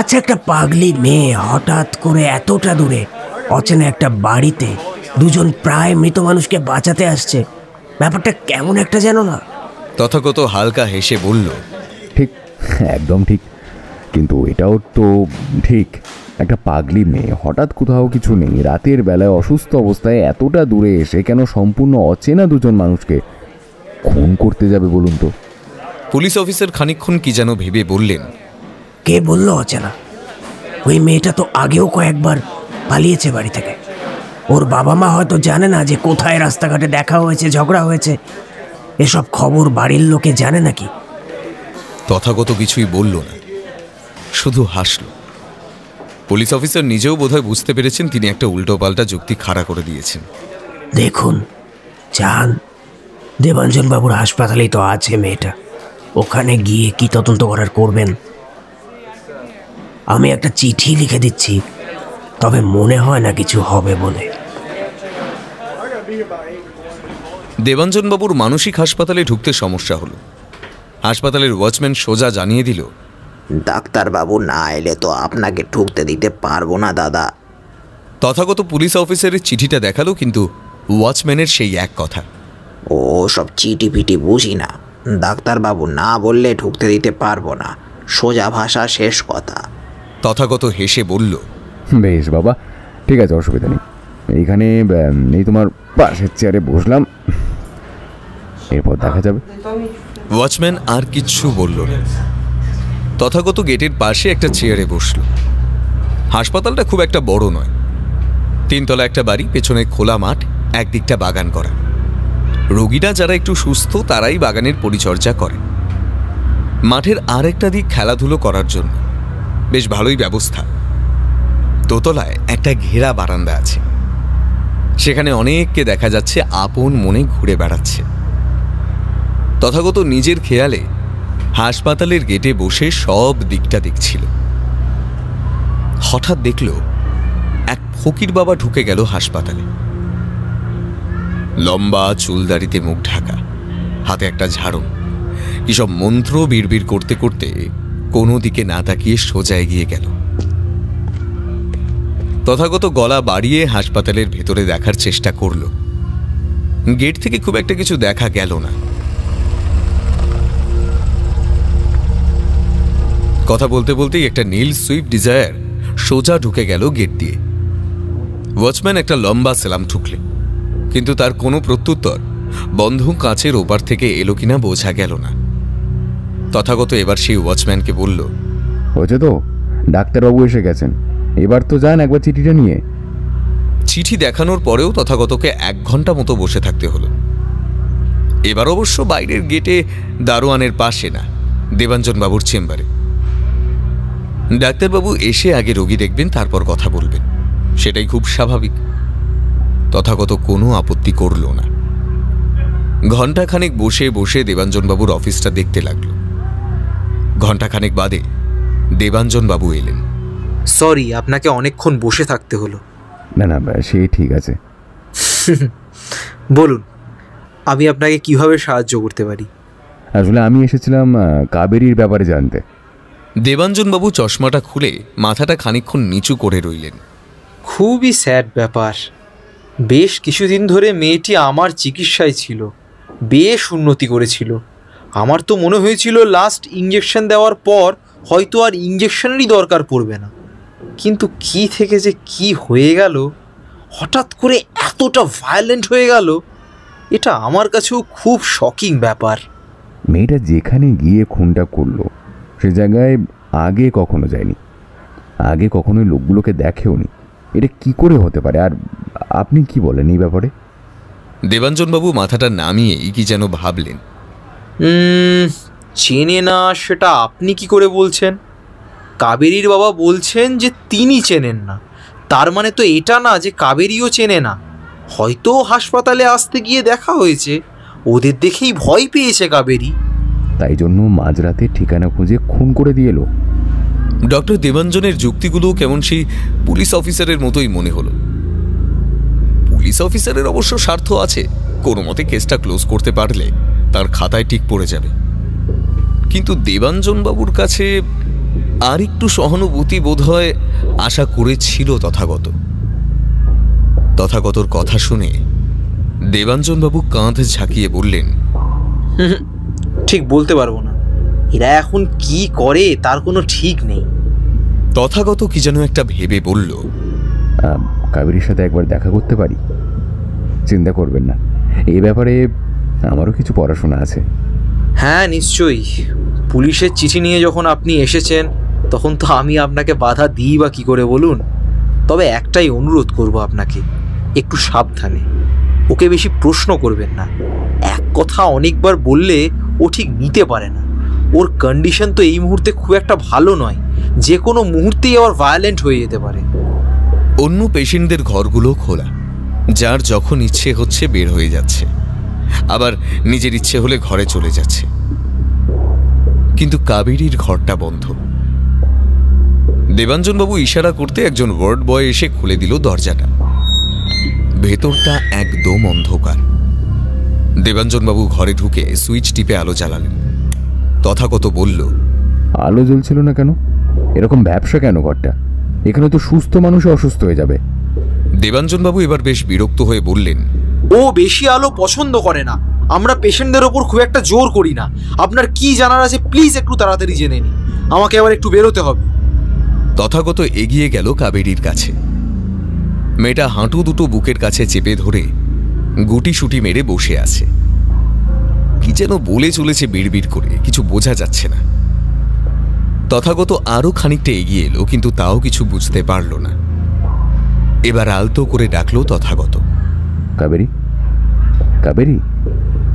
আচ্ছা, একটা পাগলি মেয়ে হঠাৎ করে এতটা দূরে অচেনা একটা বাড়িতে দুজন প্রায় মৃত মানুষকে বাঁচাতে আসছে, ব্যাপারটা কেমন একটা যেন না? তথাগত হালকা হেসে বলল, ঠিক, একদম ঠিক, কিন্তু এটাও তো ঠিক। একটা পাগলি মেয়ে হঠাৎ কোথাও কিছু নেই, রাতের বেলায় অসুস্থ অবস্থায় এতটা দূরে এসে কেন সম্পূর্ণ অচেনা দুজন মানুষকে খুন করতে যাবে বলুন তো? পুলিশ অফিসার খানিকক্ষণ কি যেন ভেবে বললেন, কে বললো অচেনা? ওই মেয়েটা তো আগেও কয়েকবার পালিয়েছে বাড়ি থেকে। ওর বাবা মা হয়তো জানে না যে কোথায় রাস্তাঘাটে দেখা হয়েছে, ঝগড়া হয়েছে। এসব খবর বাড়ির লোকে জানে নাকি? তথাগত কিছুই বলল না, শুধু হাসল। পুলিশ অফিসার নিজেও বোধহয় বুঝতে পেরেছেন তিনি একটা উল্টোপাল্টা যুক্তি খাড়া করে দিয়েছেন। দেখুন, চান দেবাঞ্জন বাবুর হাসপাতালেই তো আছে মেয়েটা, ওখানে গিয়ে কি তদন্ত করার করবেন? আমি একটা চিঠি লিখে দিচ্ছি, তবে মনে হয় না কিছু হবে বলে। দেবাঞ্জনবাবুর মানসিক হাসপাতালে ঢুকতে সমস্যা হলো। হাসপাতালের ওয়াচম্যান সোজা জানিয়ে দিল, ডাক্তারবাবু না এলে তো আপনাকে ঢুকতে দিতে পারবো না দাদা। তথাগত পুলিশ অফিসারের চিঠিটা দেখালো, কিন্তু ওয়াচম্যানের সেই এক কথা, ও সব চিঠি ফিটি বুঝি না, ডাক্তারবাবু না বললে ঢুকতে দিতে পারবো না, সোজা ভাষা শেষ কথা। তথাগত হেসে বলল, বেশ বাবা, ঠিক আছে, অসুবিধা নেই। এইখানে এই তোমার পাশের চেয়ারে বসলাম, এরপর দেখা যাবে। ওয়াচম্যান আর কিচ্ছু বলল না। তথাগত গেটের পাশে একটা চেয়ারে বসল। হাসপাতালটা খুব একটা বড় নয়, 3 তলা একটা বাড়ি, পেছনে খোলা মাঠ, একদিকটা বাগান করা। রোগীরা যারা একটু সুস্থ তারাই বাগানের পরিচর্যা করে। মাঠের আর একটা দিক খেলাধুলো করার জন্য, বেশ ভালোই ব্যবস্থা। দোতলায় একটা ঘেরা বারান্দা আছে, সেখানে অনেককে দেখা যাচ্ছে আপন মনে ঘুরে বেড়াচ্ছে। তথাগত নিজের খেয়ালে হাসপাতালের গেটে বসে সব দিকটা দেখছিল। হঠাৎ দেখল এক ফকির বাবা ঢুকে গেল হাসপাতালে। লম্বা চুলদাড়িতে মুখ ঢাকা, হাতে একটা ঝাড়ু, কিসব মন্ত্র বিড়বিড় করতে করতে কোনো দিকে না তাকিয়ে সোজা এগিয়ে গেল। তথাগত গলা বাড়িয়ে হাসপাতালের ভেতরে দেখার চেষ্টা করল। গেট থেকে খুব একটা কিছু দেখা গেল না। কথা বলতে বলতেই একটা নীল সুইফট ডিজায়ার সোজা ঢুকে গেল গেট দিয়ে। ওয়াচম্যান একটা লম্বা সেলাম ঠুকলে, কিন্তু তার কোনো প্রত্যুত্তর বন্ধ কাঁচের ওপার থেকে এলো কিনা বোঝা গেল না। তথাগত এবার সেই ওয়াচম্যানকে বলল, হয়েছে তো, ডাক্তারবাবু এসে গেছেন, এবার তো যান একবার চিঠিটা নিয়ে। চিঠি দেখানোর পরেও তথাগতকে 1 ঘন্টা মতো বসে থাকতে হলো। এবার অবশ্য বাইরের গেটে, দারোয়ানের পাশে না, দেবাঞ্জনবাবুর চেম্বারে। ডাক্তারবাবু এসে আগে রোগী দেখবেন, তারপর কথা বলবেন, সেটাই খুব স্বাভাবিক। তথাগত কোনো আপত্তি করল না। ঘণ্টাখানেক বসে বসে দেবাঞ্জনবাবুর অফিসটা দেখতে লাগলো। ঘণ্টাখানেক বাদে দেবাঞ্জনবাবু এলেন। সরি, আপনাকে অনেকক্ষণ বসে থাকতে হলো। না না, সে ঠিক আছে। বলুন, আমি আপনাকে কিভাবে সাহায্য করতে পারি? আসলে আমি এসেছিলাম কাবেরীর ব্যাপারে জানতে। দেবাঞ্জনবাবু চশমাটা খুলে মাথাটা খানিকক্ষণ নিচু করে রইলেন। খুবই স্যাড ব্যাপার। বেশ কিছুদিন ধরে মেয়েটি আমার চিকিৎসায় ছিল, বেশ উন্নতি করেছিল। আমার তো মনে হয়েছিল লাস্ট ইঞ্জেকশন দেওয়ার পর হয়তো আর ইঞ্জেকশনেরই দরকার পড়বে না, কিন্তু কি থেকে যে কি হয়ে গেল, হঠাৎ করে এতটা ভায়োলেন্ট হয়ে গেল, এটা আমার কাছেও খুব শকিং ব্যাপার। মেয়েটা যেখানে গিয়ে খুনটা করলো সে জায়গায় আগে কখনো যায়নি, আগে কখনোই লোকগুলোকে দেখেওনি। এটা কি করে হতে পারে? আর আপনি কি বলেন এই ব্যাপারে? দেবাঞ্জনবাবু মাথাটা নামিয়েই কি যেন ভাবলেন। চেনে না সেটা আপনি কি করে বলছেন? কাবেরীর বাবা বলছেন যে তিনি চেনেন না, তার মানে তো এটা না যে কাবেরীও চেনে না। হয়তো হাসপাতালে আসতে গিয়ে দেখা হয়েছে, ওদের দেখেই ভয় পেয়েছে কাবেরী, তাই জন্য মাঝরাতে ঠিকানা খুঁজে খুন করে দিয়ে এলো। ডক্টর দেবাঞ্জনের যুক্তিগুলো কেমন সেই পুলিশ অফিসারের মতোই মনে হলো। পুলিশ অফিসারের অবশ্য স্বার্থ আছে, কোনো মতে কেসটা ক্লোজ করতে পারলে তার খাতায় টিক পড়ে যাবে। কিন্তু দেবাঞ্জনবাবুর কাছে আর একটু সহানুভূতি বোধহয় আশা করেছিল তথাগতর কথা শুনে দেবাঞ্জনবাবু কাঁধ ঝাঁকিয়ে বললেন, ঠিক বলতে পারবো না, এরা এখন কি করে তার কোনো ঠিক নেই। তথাগত কি যেন একটা ভেবে বলল, কাবেরীর সাথে একবার দেখা করতে পারি? চিন্তা করবেন না, এই ব্যাপারে আমারও কিছু পড়াশোনা আছে। হ্যাঁ নিশ্চয়ই, পুলিশের চিঠি নিয়ে যখন আপনি এসেছেন তখন তো আমি আপনাকে বাধা দিই বা কী করে বলুন। তবে একটাই অনুরোধ করব আপনাকে, একটু সাবধানে, ওকে বেশি প্রশ্ন করবেন না। এক কথা অনেকবার বললে ও ঠিক নিতে পারে না। ওর কন্ডিশন তো এই মুহূর্তে খুব একটা ভালো নয়, যে কোনো মুহূর্তেই আবার ভায়োলেন্ট হয়ে যেতে পারে। অন্য পেশেন্টদের ঘরগুলো খোলা, যার যখন ইচ্ছে হচ্ছে বের হয়ে যাচ্ছে, আবার নিজের ইচ্ছে হলে ঘরে চলে যাচ্ছে। কিন্তু কাবেরীর ঘরটা বন্ধ। দেবাঞ্জনবাবু ইশারা করতে একজন ওয়ার্ড বয় এসে খুলে দিল দরজাটা। ভেতরটা একদম অন্ধকার। দেবাঞ্জনবাবু ঘরে ঢুকে সুইচ টিপে আলো জ্বালালেন। তথাগত বলল, আলো জ্বলছিল না কেন? এরকম ব্যবসা কেন ঘরটা? এখানে তো সুস্থ মানুষ অসুস্থ হয়ে যাবে। দেবাঞ্জনবাবু এবার বেশ বিরক্ত হয়ে বললেন, ও বেশি আলো পছন্দ করে না, আমরা পেশেন্টদের ওপর খুব একটা জোর করি না। আপনার কি জানার আছে প্লিজ একটু তাড়াতাড়ি জেনে নিন, আমাকে আবার একটু বেরোতে হবে। তথাগত এগিয়ে গেল কাবেরীর কাছে। মেয়েটা হাঁটু দুটো বুকের কাছে চেপে ধরে গুটি সুটি মেরে বসে আছে। কি যেন বলে চলেছে বিড়বিড় করে, কিছু বোঝা যাচ্ছে না। তথাগত আরো খানিকটা এগিয়ে এলো, কিন্তু তাও কিছু বুঝতে পারল না। এবার আলতো করে ডাকলো তথাগত, কাবেরী, কাবেরী।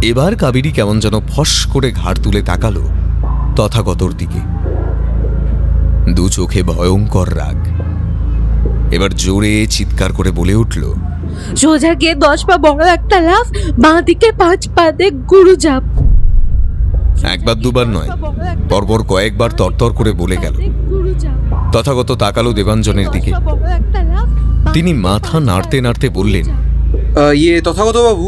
এবার কাবেরী কেমন যেন ফস করে ঘাড় তুলে তাকালো তথাগতর দিকে। দু চোখে ভয়ঙ্কর রাগ। এবার জোরে চিৎকার করে বলে উঠল, সোজা গিয়ে 10 পা বড় একটা লাফ, বাঁ দিকে 5 পা দে গুরু জাপ। একবার দুবার নয়, পরপর কয়েকবার তরতর করে বলে গেল। তথাগত তাকালো দেবাঞ্জনের দিকে। তিনি মাথা নাড়তে নাড়তে বললেন, তথাগত বাবু,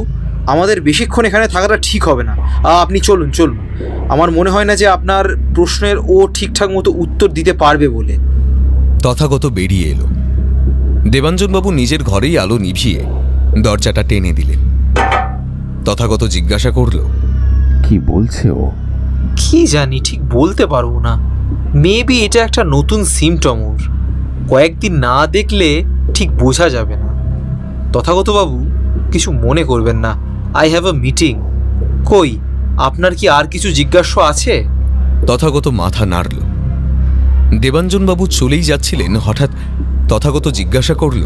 আমাদের বেশিক্ষণ এখানে থাকাটা ঠিক হবে না, আপনি চলুন চলুন। আমার মনে হয় না যে আপনার প্রশ্নের ও ঠিকঠাক মতো উত্তর দিতে পারবে বলে। তথাগত বেরিয়ে এলো। দেবাঞ্জনবাবু নিজের ঘরেই আলো নিভিয়ে দরজাটা টেনে দিলেন। তথাগত জিজ্ঞাসা করল, কি বলছে ও? কি জানি, ঠিক বলতে পারবো না। মেবি এটা একটা নতুন সিমটম ওর, কয়েকদিন না দেখলে ঠিক বোঝা যাবে না। তথাগত বাবু কিছু মনে করবেন না, আই হ্যাভ আ মিটিং। কই, আপনার কি আর কিছু জিজ্ঞাসা আছে? তথাগত মাথা নাড়ল। দেবাঞ্জনবাবু চলেই যাচ্ছিলেন, হঠাৎ তথাগত জিজ্ঞাসা করল,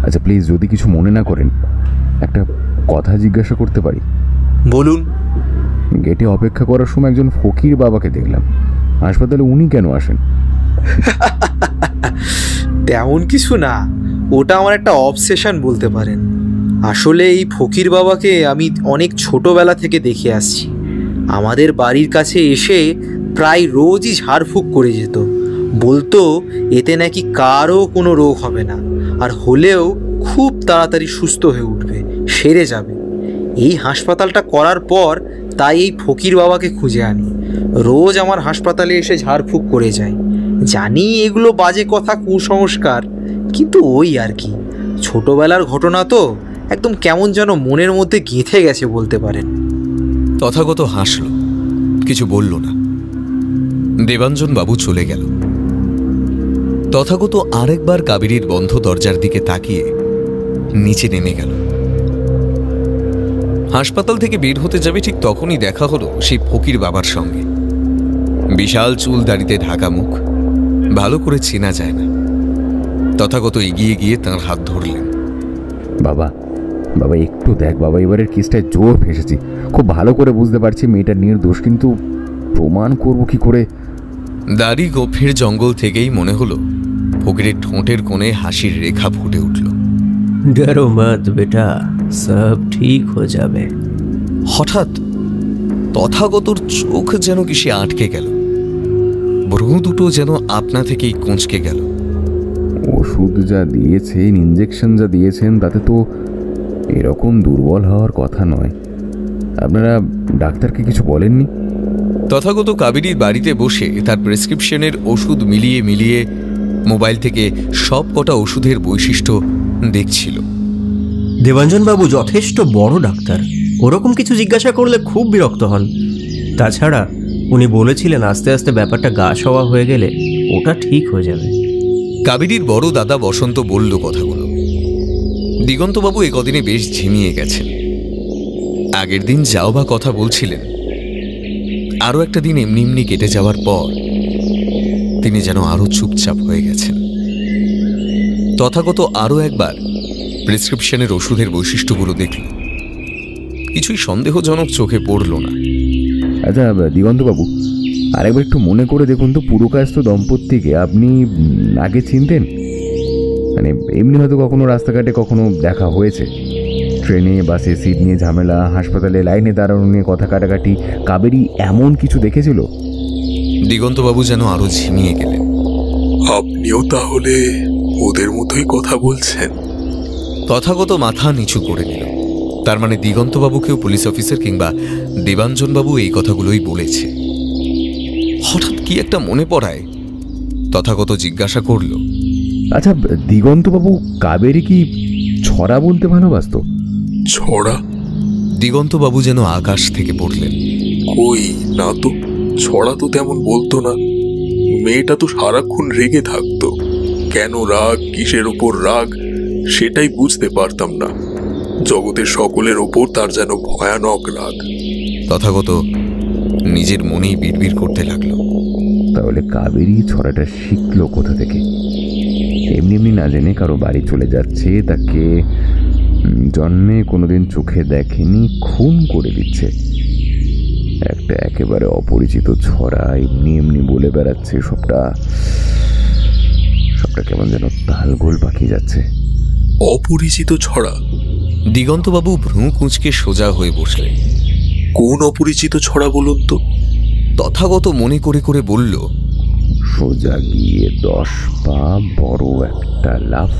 আচ্ছা প্লিজ, যদি কিছু মনে না করেন একটা কথা জিজ্ঞাসা করতে পারি? বলুন। গেটে অপেক্ষা করার সময় একজন ফকির বাবাকে দেখলাম, হাসপাতালে উনি কেন আসেন? তেমন কিছু না, ওটা আমার একটা অবসেশন বলতে পারেন। আসলে এই ফকির বাবাকে আমি অনেক ছোটবেলা থেকে দেখে আসছি। আমাদের বাড়ির কাছে এসে প্রায় রোজই ঝাড়ফুঁক করে যেত, বলতো এতে নাকি কারও কোনো রোগ হবে না, আর হলেও খুব তাড়াতাড়ি সুস্থ হয়ে উঠবে, সেরে যাবে। এই হাসপাতালটা করার পর তাই এই ফকির বাবাকে খুঁজে আনি। রোজ আমার হাসপাতালে এসে ঝাড়ফুঁক করে যায়। জানি এগুলো বাজে কথা, কুসংস্কার, কিন্তু ওই আর কি, ছোটবেলার ঘটনা তো একদম কেমন যেন মনের মধ্যে গেঁথে গেছে বলতে পারেন। তথাগত হাসল, কিছু বলল না। দেবাঞ্জন বাবু চলে গেল। তথাগত আরেকবার কাবেরীর বন্ধ দরজার দিকে তাকিয়ে নিচে নেমে গেল। হাসপাতাল থেকে বের হতে যাবে ঠিক তখনই দেখা হলো সেই ফকির বাবার সঙ্গে। বিশাল চুল দাড়িতে ঢাকা মুখ, ভালো করে চেনা যায় না। তথাগত এগিয়ে গিয়ে তাঁর হাত ধরলেন। বাবা, বাবা একটু দেখ বাবা, এবারের কেসটায় জোর ফেসেছি। খুব ভালো করে বুঝতে পারছি মেয়েটা নির্দোষ, কিন্তু প্রমাণ করব কি করে? দাড়ি গোফের জঙ্গল থেকেই মনে হলো ফকিরের ঠোঁটের কোণে হাসির রেখা ফুটে উঠল। ডরো মত বেটা, সব ঠিক হয়ে যাবে। হঠাৎ তথাগতর চোখ যেন কিসে আটকে গেল, ভ্রু দুটো যেন আপনা থেকেই কুঁচকে গেল। ওষুধ যা দিয়েছেন, ইঞ্জেকশন যা দিয়েছেন, তাতে তো এরকম দুর্বল হওয়ার কথা নয়। আপনারা ডাক্তারকে কিছু বলেননি? তথাগত কাবেরীর বাড়িতে বসে তার প্রেসক্রিপশনের ওষুধ মিলিয়ে মিলিয়ে মোবাইল থেকে সব কটা ওষুধের বৈশিষ্ট্য দেখছিল। দেবাঞ্জনবাবু যথেষ্ট বড় ডাক্তার, ওরকম কিছু জিজ্ঞাসা করলে খুব বিরক্ত হন। তাছাড়া উনি বলেছিলেন আস্তে আস্তে ব্যাপারটা গা সওয়া হয়ে গেলে ওটা ঠিক হয়ে যাবে। কাবেরীর বড় দাদা বসন্ত বলল কথাগুলো। দিগন্তবাবু এ কদিনে বেশ ঝিমিয়ে গেছেন। আগের দিন যাও বা কথা বলছিলেন, আরও একটা দিন এমনি এমনি কেটে যাওয়ার পর তিনি যেন আরো চুপচাপ হয়ে গেছেন। তথাগত আরও একবার প্রেসক্রিপশনের ওষুধের বৈশিষ্ট্যগুলো দেখল, কিছুই সন্দেহজনক চোখে পড়ল না। আচ্ছা দিগন্তবাবু, আরেকবার একটু মনে করে দেখুন তো, পুরকায়স্থ দম্পতিকে আপনি আগে চিনতেন? মানে এমনি হয়তো কখনো রাস্তাঘাটে কখনো দেখা হয়েছে, ট্রেনে বাসে সিট নিয়ে ঝামেলা, হাসপাতালে লাইনে দাঁড়ানো নিয়ে কথা কাটাকাটি, কাবেরী এমন কিছু দেখেছিল? দিগন্তবাবু যেন আরো ঝিমিয়ে গেলেন। আপনিও তাহলে ওদের মতোই কথা বলছেন? তথাগত মাথা নিচু করে নিল। তার মানে দিগন্তবাবুকেও পুলিশ অফিসার কিংবা দেবাঞ্জনবাবু এই কথাগুলোই বলেছে। হঠাৎ কি একটা মনে পড়ায় তথাগত জিজ্ঞাসা করল, আচ্ছা দিগন্তবাবু, কাবেরী কি ছড়া বলতে ভালোবাসত? ছড়া? দিগন্তবাবু যেন আকাশ থেকে পড়লেন। কই না তো, ছড়া তো তেমন বলতো না। মেয়েটা তো সারাক্ষণ রেগে থাকতো। কেন রাগ, কিসের ওপর রাগ, সেটাই বুঝতে পারতাম না। জগতের সকলের ওপর তার যেন ভয়ানক রাগ। তথাগত নিজের মনেই বিড়বিড় করতে লাগলো। তাহলে কাবেরী ছড়াটা শিখলো কোথা থেকে? এমনি এমনি না জেনে কারো বাড়ি চলে যাচ্ছে, তাকে জন্মে কোনোদিন চোখে দেখেনি, খুন করে দিচ্ছে। একটা একেবারে অপরিচিত ছড়া এমনি এমনি বলে বেড়াচ্ছে। সবটা কেমন যেন তালগোল পাকিয়ে যাচ্ছে। অপরিচিত ছড়া? দিগন্তবাবু ভ্রু কুঁচকে সোজা হয়ে বসলেন। কোন অপরিচিত ছড়া বলুন তো? তথাগত মনে করে করে বলল, সোজা গিয়ে 10 পা বড় একটা লাফ,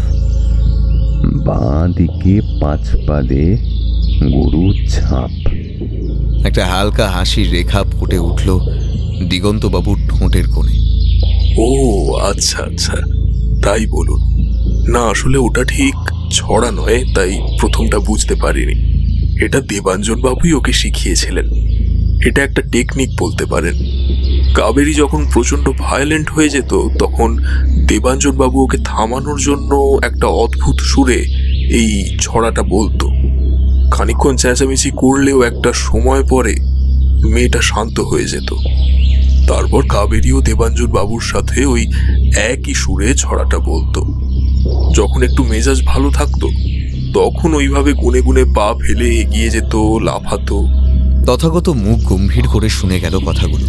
বাঁ দিকে 5 পা দে গরু ছাপ। একটা হালকা হাসির রেখা ফুটে উঠল দিগন্তবাবুর ঠোঁটের কোণে। ও আচ্ছা আচ্ছা, তাই বলুন। না আসলে ওটা ঠিক ছড়া নয়, তাই প্রথমটা বুঝতে পারিনি। এটা দেবাঞ্জন বাবুই ওকে শিখিয়েছিলেন। এটা একটা টেকনিক বলতে পারেন। কাবেরী যখন প্রচন্ড ভায়োলেন্ট হয়ে যেত, তখন দেবাঞ্জন বাবু ওকে থামানোর জন্য একটা অদ্ভুত সুরে এই ছড়াটা বলতো। খানিকক্ষণ চেঁচামেচি করলেও একটা সময় পরে মেয়েটা শান্ত হয়ে যেত। তারপর কাবেরী ও দেবাঞ্জন বাবুর সাথে ওই একই সুরে ছড়াটা বলতো। যখন একটু মেজাজ ভালো থাকতো, তখন ওইভাবে গুনে গুনে পা ফেলে এগিয়ে যেত, লাফাতো। তথাগত মুখ গম্ভীর করে শুনে গেল কথাগুলো।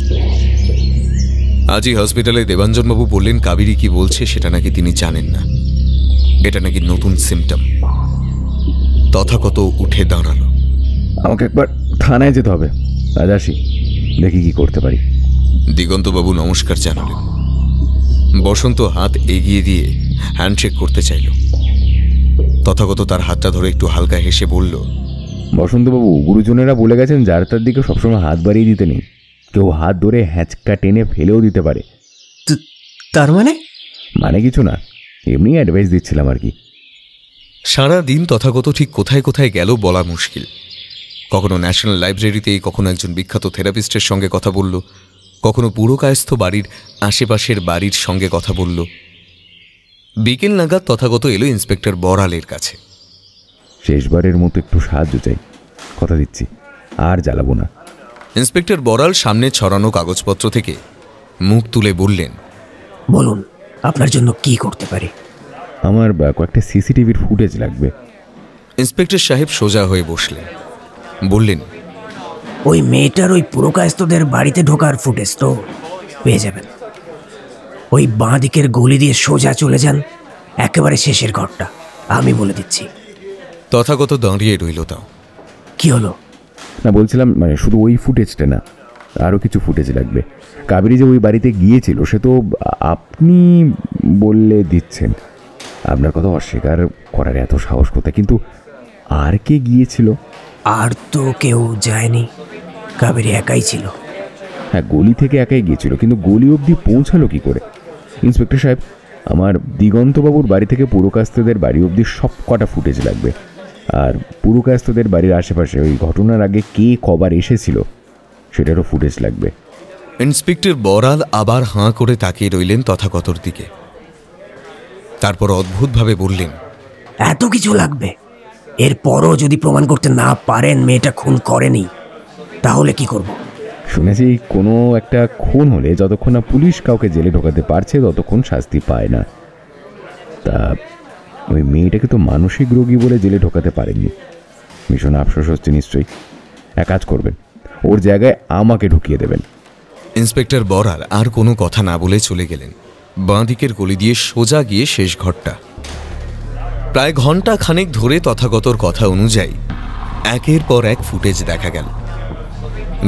আজই হসপিটালে দেবাঞ্জনবাবু বললেন কাবেরী কি বলছে সেটা নাকি তিনি জানেন না। এটা নাকি নতুন সিমটম। তথাগত উঠে দাঁড়ালো। আমাকে একবার থানায় যেতে হবে, আজ আসি, দেখি কি করতে পারি। দিগন্তবাবু নমস্কার জানালেন। বসন্ত হাত এগিয়ে দিয়ে হ্যান্ডশেক করতে চাইল। তথাগত তার হাতটা ধরে একটু হালকা হেসে বলল, বসন্তবাবু, গুরুজনেরা বলে গেছেন যার তার দিকে সবসময় হাত বাড়িয়ে দিতে নেই। কেউ হাত ধরে হ্যাঁচকা টেনে ফেলেও দিতে পারে। তার মানে? মানে কিছু না, এমনি অ্যাডভাইস দিচ্ছিলাম আর কি। সারা দিন তথাগত ঠিক কোথায় কোথায় গেল বলা মুশকিল। কখনো ন্যাশনাল লাইব্রেরিতে, কখনো একজন বিখ্যাত থেরাপিস্টের সঙ্গে কথা বলল, কখনো পুরকায়স্থ বাড়ির আশেপাশের বাড়ির সঙ্গে কথা বলল। বিকেল নাগাদ তথাগত এলো ইন্সপেক্টর বড়ালের কাছে। শেষবারের মতো একটু সাহায্য চাই, কথা দিচ্ছি আর জ্বালাবো না। ইন্সপেক্টর বড়াল সামনে ছড়ানো কাগজপত্র থেকে মুখ তুলে বললেন, বলুন আপনার জন্য কি করতে পারি? আমার কয়েকটা সিসিটিভির ফুটেজ লাগবে। ইন্সপেক্টর সাহেব সোজা হয়ে বসলেন, বললেন, ওই মেয়েটার ওই পুরকায়স্থদের বাড়িতে ঢোকার ফুটেজ তো পেয়ে যাবেন। ওই বাঁ দিকের গলি দিয়ে সোজা চলে যান, একেবারে শেষের ঘরটা, আমি বলে দিচ্ছি। তথাগত দাঁড়িয়ে রইল। তাও কি হলো? না বলছিলাম, মানে শুধু ওই ফুটেজটা না, আরও কিছু ফুটেজ লাগবে। কাবেরী যে ওই বাড়িতে গিয়েছিল সে তো আপনি বললে দিচ্ছেন, আপনার কথা অস্বীকার করার এত সাহস কোথায়? কিন্তু আর কে গিয়েছিল? আর তো কেউ যায়নি, কাবেরী একাই ছিল। হ্যাঁ, গলি থেকে একাই গিয়েছিল, কিন্তু গলি অবধি পৌঁছালো কি করে? ইন্সপেক্টর সাহেব, আমার দিগন্তবাবুর বাড়ি থেকে পুরকায়স্থদের বাড়ি অবধি সব কটা ফুটেজ লাগবে। আর পুরকায়স্থদের বাড়ির আশেপাশে ওই ঘটনার আগে কে কবার এসেছিল সেটারও ফুটেজ লাগবে। ইন্সপেক্টর বড়াল আবার হাঁ করে তাকিয়ে রইলেন তথাগতর দিকে। তারপর অদ্ভুতভাবে বললেন, এত কিছু লাগবে? এরপরও যদি প্রমাণ করতে না পারেন মেয়েটা খুন করেনি, তাহলে কি করব? শুনেছি কোনো একটা খুন হলে যতক্ষণ না পুলিশ কাউকে জেলে ঢোকাতে পারছে ততক্ষণ শাস্তি পায় না। তা ওই মেয়েটাকে তো মানসিক রোগী বলে জেলে ঢোকাতে পারেননি। ভীষণ আফসোস হচ্ছে নিশ্চয়ই। এক কাজ করবেন, ওর জায়গায় আমাকে ঢুকিয়ে দেবেন। ইন্সপেক্টর বড়াল আর কোনো কথা না বলে চলে গেলেন বাঁ দিকের গলি দিয়ে সোজা গিয়ে শেষ ঘরটা। প্রায় ঘন্টা খানেক ধরে তথাগতর কথা অনুযায়ী একের পর এক ফুটেজ দেখা গেল।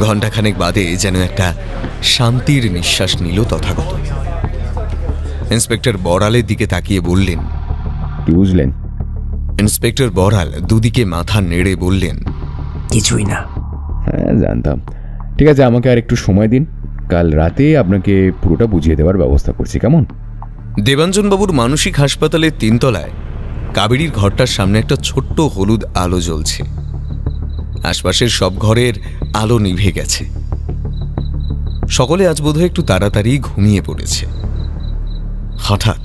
ঘণ্টাখানেক বাদে যেন একটা শান্তির নিঃশ্বাস নিল তথাগত। ইন্সপেক্টর বড়ালের দিকে তাকিয়ে বললেন, কি বুঝলেন? ইন্সপেক্টর বড়াল দুদিকে মাথা নেড়ে বললেন, কিছুই না। হ্যাঁ জানতাম। ঠিক আছে, আমাকে আর একটু সময় দিন, কাল রাতে আপনাকে পুরোটা বুঝিয়ে দেওয়ার ব্যবস্থা করছি, কেমন? দেবাঞ্জনবাবুর মানসিক হাসপাতালের 3 তলায় কাবেরীর ঘরটার সামনে একটা ছোট্ট হলুদ আলো জ্বলছে। আশপাশের সব ঘরের আলো নিভে গেছে। সকলে আজ বোধহয় একটু তাড়াতাড়ি ঘুমিয়ে পড়েছে। হঠাৎ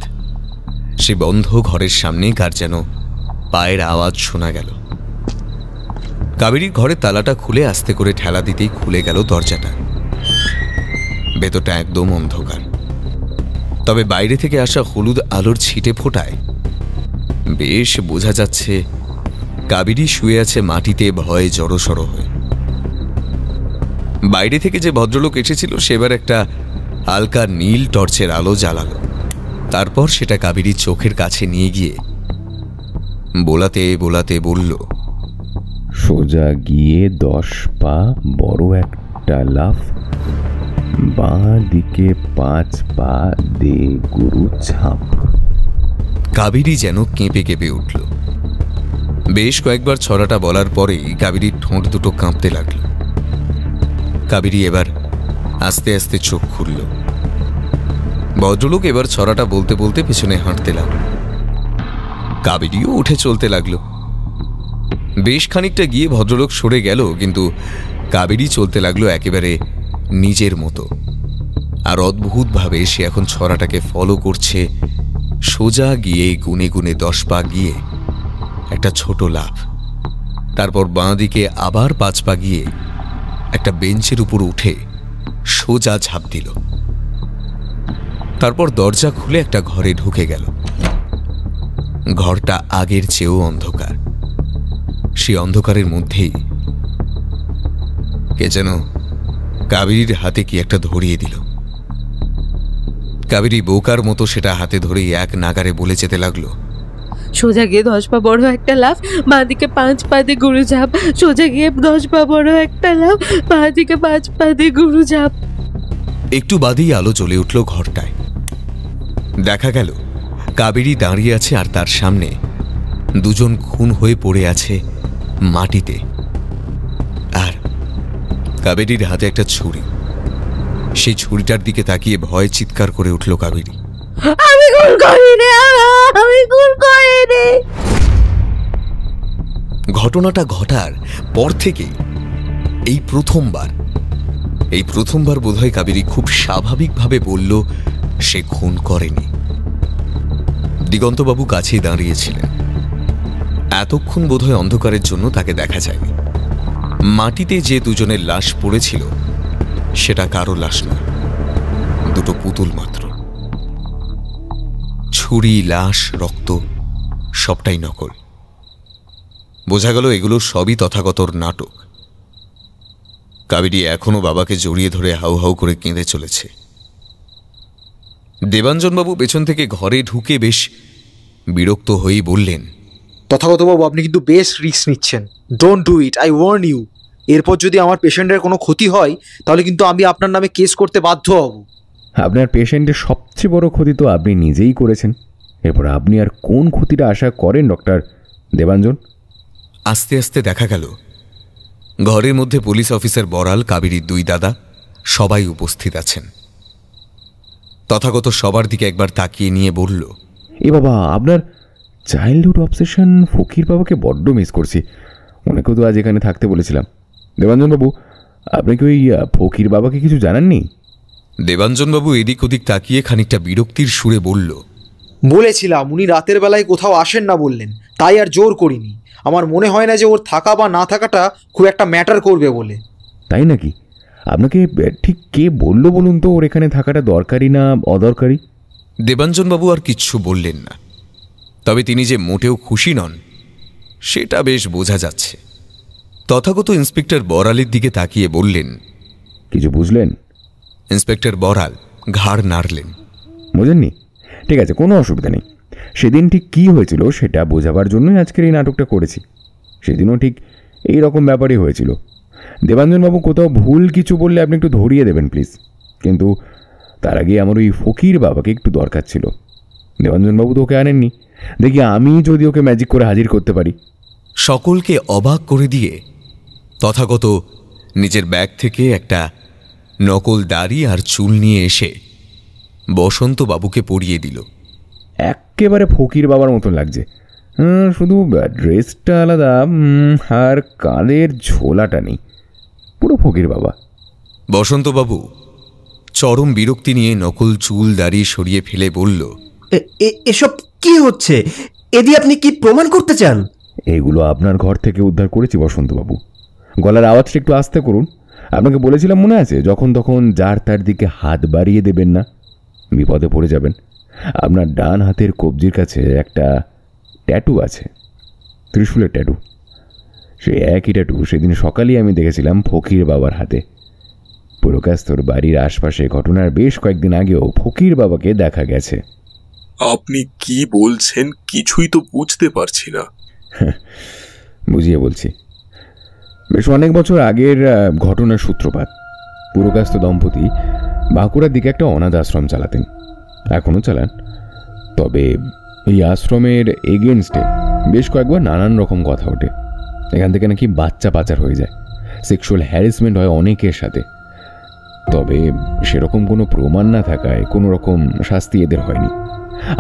সে বন্ধ ঘরের সামনে কার যেন পায়ের আওয়াজ শোনা গেল। কাবেরীর ঘরের তালাটা খুলে আস্তে করে ঠেলা দিতেই খুলে গেল দরজাটা। ভেতরটা একদম অন্ধকার, তবে বাইরে থেকে আসা হলুদ আলোর ছিটে ফোটায় বেশ বোঝা যাচ্ছে কাবেরী শুয়ে আছে মাটিতে ভয়ে জড়সড় হয়ে। বাইরে থেকে যে ভদ্রলোক এসেছিল সেবার একটা হালকা নীল টর্চের আলো জ্বালালো। তারপর সেটা কাবেরীর চোখের কাছে নিয়ে গিয়ে বোলাতে বোলাতে বলল, সোজা গিয়ে 10 পা, বড় একটা লাফ, বাঁ দিকে 5 পা দে গুরু ছাপ। কাবেরী যেন কেঁপে কেঁপে উঠল। বেশ কয়েকবার ছড়াটা বলার পরেই কাবেরীর ঠোঁট দুটো কাঁপতে লাগল। কাবেরী এবার আস্তে আস্তে চোখ খুলল। ভদ্রলোক এবার ছড়াটা বলতে বলতে পেছনে হাঁটতে লাগল। কাবেরীও উঠে চলতে লাগলো। বেশ খানিকটা গিয়ে ভদ্রলোক সরে গেল, কিন্তু কাবেরী চলতে লাগলো একেবারে নিজের মতো। আর অদ্ভুতভাবে সে এখন ছড়াটাকে ফলো করছে। সোজা গিয়ে গুনে গুনে 10 পা গিয়ে একটা ছোট লাফ, তারপর বাঁ দিকে আবার 5 পা গিয়ে একটা বেঞ্চের উপর উঠে সোজা ঝাঁপ দিল। তারপর দরজা খুলে একটা ঘরে ঢুকে গেল। ঘরটা আগের চেয়েও অন্ধকার। সেই অন্ধকারের মধ্যেই কে যেন কাবেরীর হাতে কি একটা ধরিয়ে দিল। কাবেরী বোকার মতো সেটা হাতে ধরেই এক নাগারে বলে যেতে লাগলো, সোজা গিয়ে 10 পা বড় একটা লাফ, বাঁ দিকে 5 পা দিয়ে গুরু ঝাঁপ, সোজা গিয়ে 10 পা বড় একটা লাফ, বাঁ দিকে 5 পা দিয়ে গুরু ঝাঁপ। একটু বাদেই আলো জ্বলে উঠল ঘরটায়। দেখা গেল কাবেরী দাঁড়িয়ে আছে আর তার সামনে দুজন খুন হয়ে পড়ে আছে মাটিতে। আর কাবেরীর হাতে একটা ছুরি। সেই ছুরিটার দিকে তাকিয়ে ভয়ে চিৎকার করে উঠল কাবেরী। আমি খুন করিনি, আমি খুন করিনি। ঘটনাটা ঘটার পর থেকেই এই প্রথমবার বোধহয় কাবেরী খুব স্বাভাবিকভাবে বলল সে খুন করেনি। দিগন্তবাবু কাছেই দাঁড়িয়েছিলেন। এতক্ষণ বোধহয় অন্ধকারের জন্য তাকে দেখা যায়নি। মাটিতে যে দুজনের লাশ পড়েছিল সেটা কারো লাশ নয়, দুটো পুতুল মাত্র। ছুরি, লাশ, রক্ত সবটাই নকল। বোঝা গেল এগুলো সবই তথাগতর নাটক। কাবেরী এখনো বাবাকে জড়িয়ে ধরে হাউ হাউ করে কেঁদে চলেছে। দেবাঞ্জনবাবু পেছন থেকে ঘরে ঢুকে বেশ বিরক্ত হয়েই বললেন, তথাগতবাবু, আপনি কিন্তু বেশ রিস্ক নিচ্ছেন। Don't do it, I warn you. এরপর যদি আমার পেশেন্টের কোনো ক্ষতি হয় তাহলে কিন্তু আমি আপনার নামে কেস করতে বাধ্য হব। আপনার পেশেন্টের সবচেয়ে বড় ক্ষতি তো আপনি নিজেই করেছেন। এরপর আপনি আর কোন ক্ষতিটা আশা করেন ডক্টর দেবাঞ্জন? আস্তে আস্তে দেখা গেল ঘরের মধ্যে পুলিশ অফিসার বড়াল, কাবেরীর দুই দাদা সবাই উপস্থিত আছেন। তথাগত সবার দিকে একবার তাকিয়ে নিয়ে বলল, এ বাবা, আপনার চাইল্ডহুড অবসেশন ফকির বাবাকে বড্ড মিস করছি। ওনাকেও তো আজ এখানে থাকতে বলেছিলাম। দেবাঞ্জনবাবু, আপনি কি ওই ফকির বাবাকে কিছু জানাননি? দেবাঞ্জনবাবু এদিক ওদিক তাকিয়ে খানিকটা বিরক্তির সুরে বলল, বলেছিলাম উনি রাতের বেলায় কোথাও আসেন না বললেন, তাই আর জোর করিনি। আমার মনে হয় না যে ওর থাকা বা না থাকাটা খুব একটা ম্যাটার করবে বলে। তাই নাকি? আপনাকে ঠিক কে বললো বলুন তো ওর এখানে থাকাটা দরকারি না অদরকারি? দেবাঞ্জনবাবু আর কিচ্ছু বললেন না। তবে তিনি যে মোটেও খুশি নন সেটা বেশ বোঝা যাচ্ছে। তথাগত ইন্সপেক্টর বড়ালের দিকে তাকিয়ে বললেন, কিছু বুঝলেন? ইন্সপেক্টর বড়াল ঘাড় নাড়লেন। বোঝেননি? ঠিক আছে, কোনো অসুবিধা নেই। সেদিন ঠিক কী হয়েছিল সেটা বোঝাবার জন্যই আজকের এই নাটকটা করেছি। সেদিনও ঠিক এই রকম ব্যাপারই হয়েছিল। দেবাঞ্জনবাবু, কোথাও ভুল কিছু বললে আপনি একটু ধরিয়ে দেবেন প্লিজ। কিন্তু তার আগে আমার ওই ফকির বাবাকে একটু দরকার ছিল। দেবাঞ্জনবাবু তো ওকে আনেননি, দেখি আমি যদি ওকে ম্যাজিক করে হাজির করতে পারি। সকলকে অবাক করে দিয়ে তথাগত নিজের ব্যাগ থেকে একটা নকল দাড়ি আর চুল নিয়ে এসে বসন্তবাবুকে পরিয়ে দিল। একেবারে ফকির বাবার মতন লাগছে, শুধু ড্রেসটা আলাদা আর কানের ঝোলাটা নেই, পুরো ফকির বাবা। বসন্তবাবু চরম বিরক্তি নিয়ে নকল চুল দাড়ি সরিয়ে ফেলে বলল, এসব কি হচ্ছে? এদি আপনি কি প্রমাণ করতে চান? এগুলো আপনার ঘর থেকে উদ্ধার করেছি বসন্তবাবু। গলার আওয়াজটা একটু আস্তে করুন। আপনাকে বলেছিলাম মনে আছে, যখন তখন যার তার দিকে হাত বাড়িয়ে দেবেন না, বিপদে পড়ে যাবেন। আপনার ডান হাতের কবজির কাছে একটা ট্যাটু আছে, ত্রিশূলের ট্যাটু। সেই একই ট্যাটু সেদিন সকালেই আমি দেখেছিলাম ফকির বাবার হাতে। পুরকাস্তর বাড়ির আশপাশে ঘটনার বেশ কয়েকদিন আগেও ফকির বাবাকে দেখা গেছে। আপনি কি বলছেন কিছুই তো বুঝতে পারছি না। বুঝিয়ে বলছি। বেশ অনেক বছর আগের ঘটনার সূত্রপাত। পুরকাস্ত দম্পতি বাঁকুড়ার দিকে একটা অনাথ আশ্রম চালাতেন, এখনও চালান। তবে এই আশ্রমের এগেনস্টে বেশ কয়েকবার নানান রকম কথা ওঠে। এখান থেকে নাকি বাচ্চা পাচার হয়ে যায়, সেক্সুয়াল হ্যারাসমেন্ট হয় অনেকের সাথে। তবে সেরকম কোনো প্রমাণ না থাকায় কোনো রকম শাস্তি এদের হয়নি।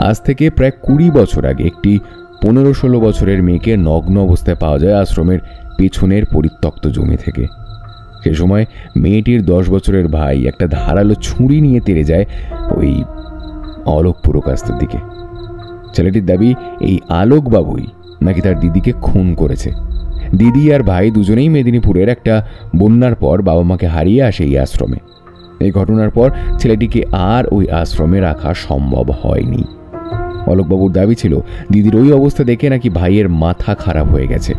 আজ থেকে প্রায় 20 বছর আগে একটি 15-16 বছরের মেয়েকে নগ্ন অবস্থায় পাওয়া যায় আশ্রমের পেছনের পরিত্যক্ত জমি থেকে। সে সময় মেয়েটির 10 বছরের ভাই একটা ধারালো ছুরি নিয়ে তেড়ে যায় ওই অলোক পুরকাস্তের দিকে। ছেলেটির দাবি এই আলোকবাবুই নাকি তার দিদিকে খুন করেছে। দিদি আর ভাই দুজনেই মেদিনীপুরের একটা বন্যার পর বাবা মাকে হারিয়ে আসে এই আশ্রমে। এই ঘটনার পর ছেলেটিকে আর ওই আশ্রমে রাখা সম্ভব হয়নি। অলোকবাবুর দাবি ছিল দিদির ওই অবস্থা দেখে নাকি ভাইয়ের মাথা খারাপ হয়ে গেছে।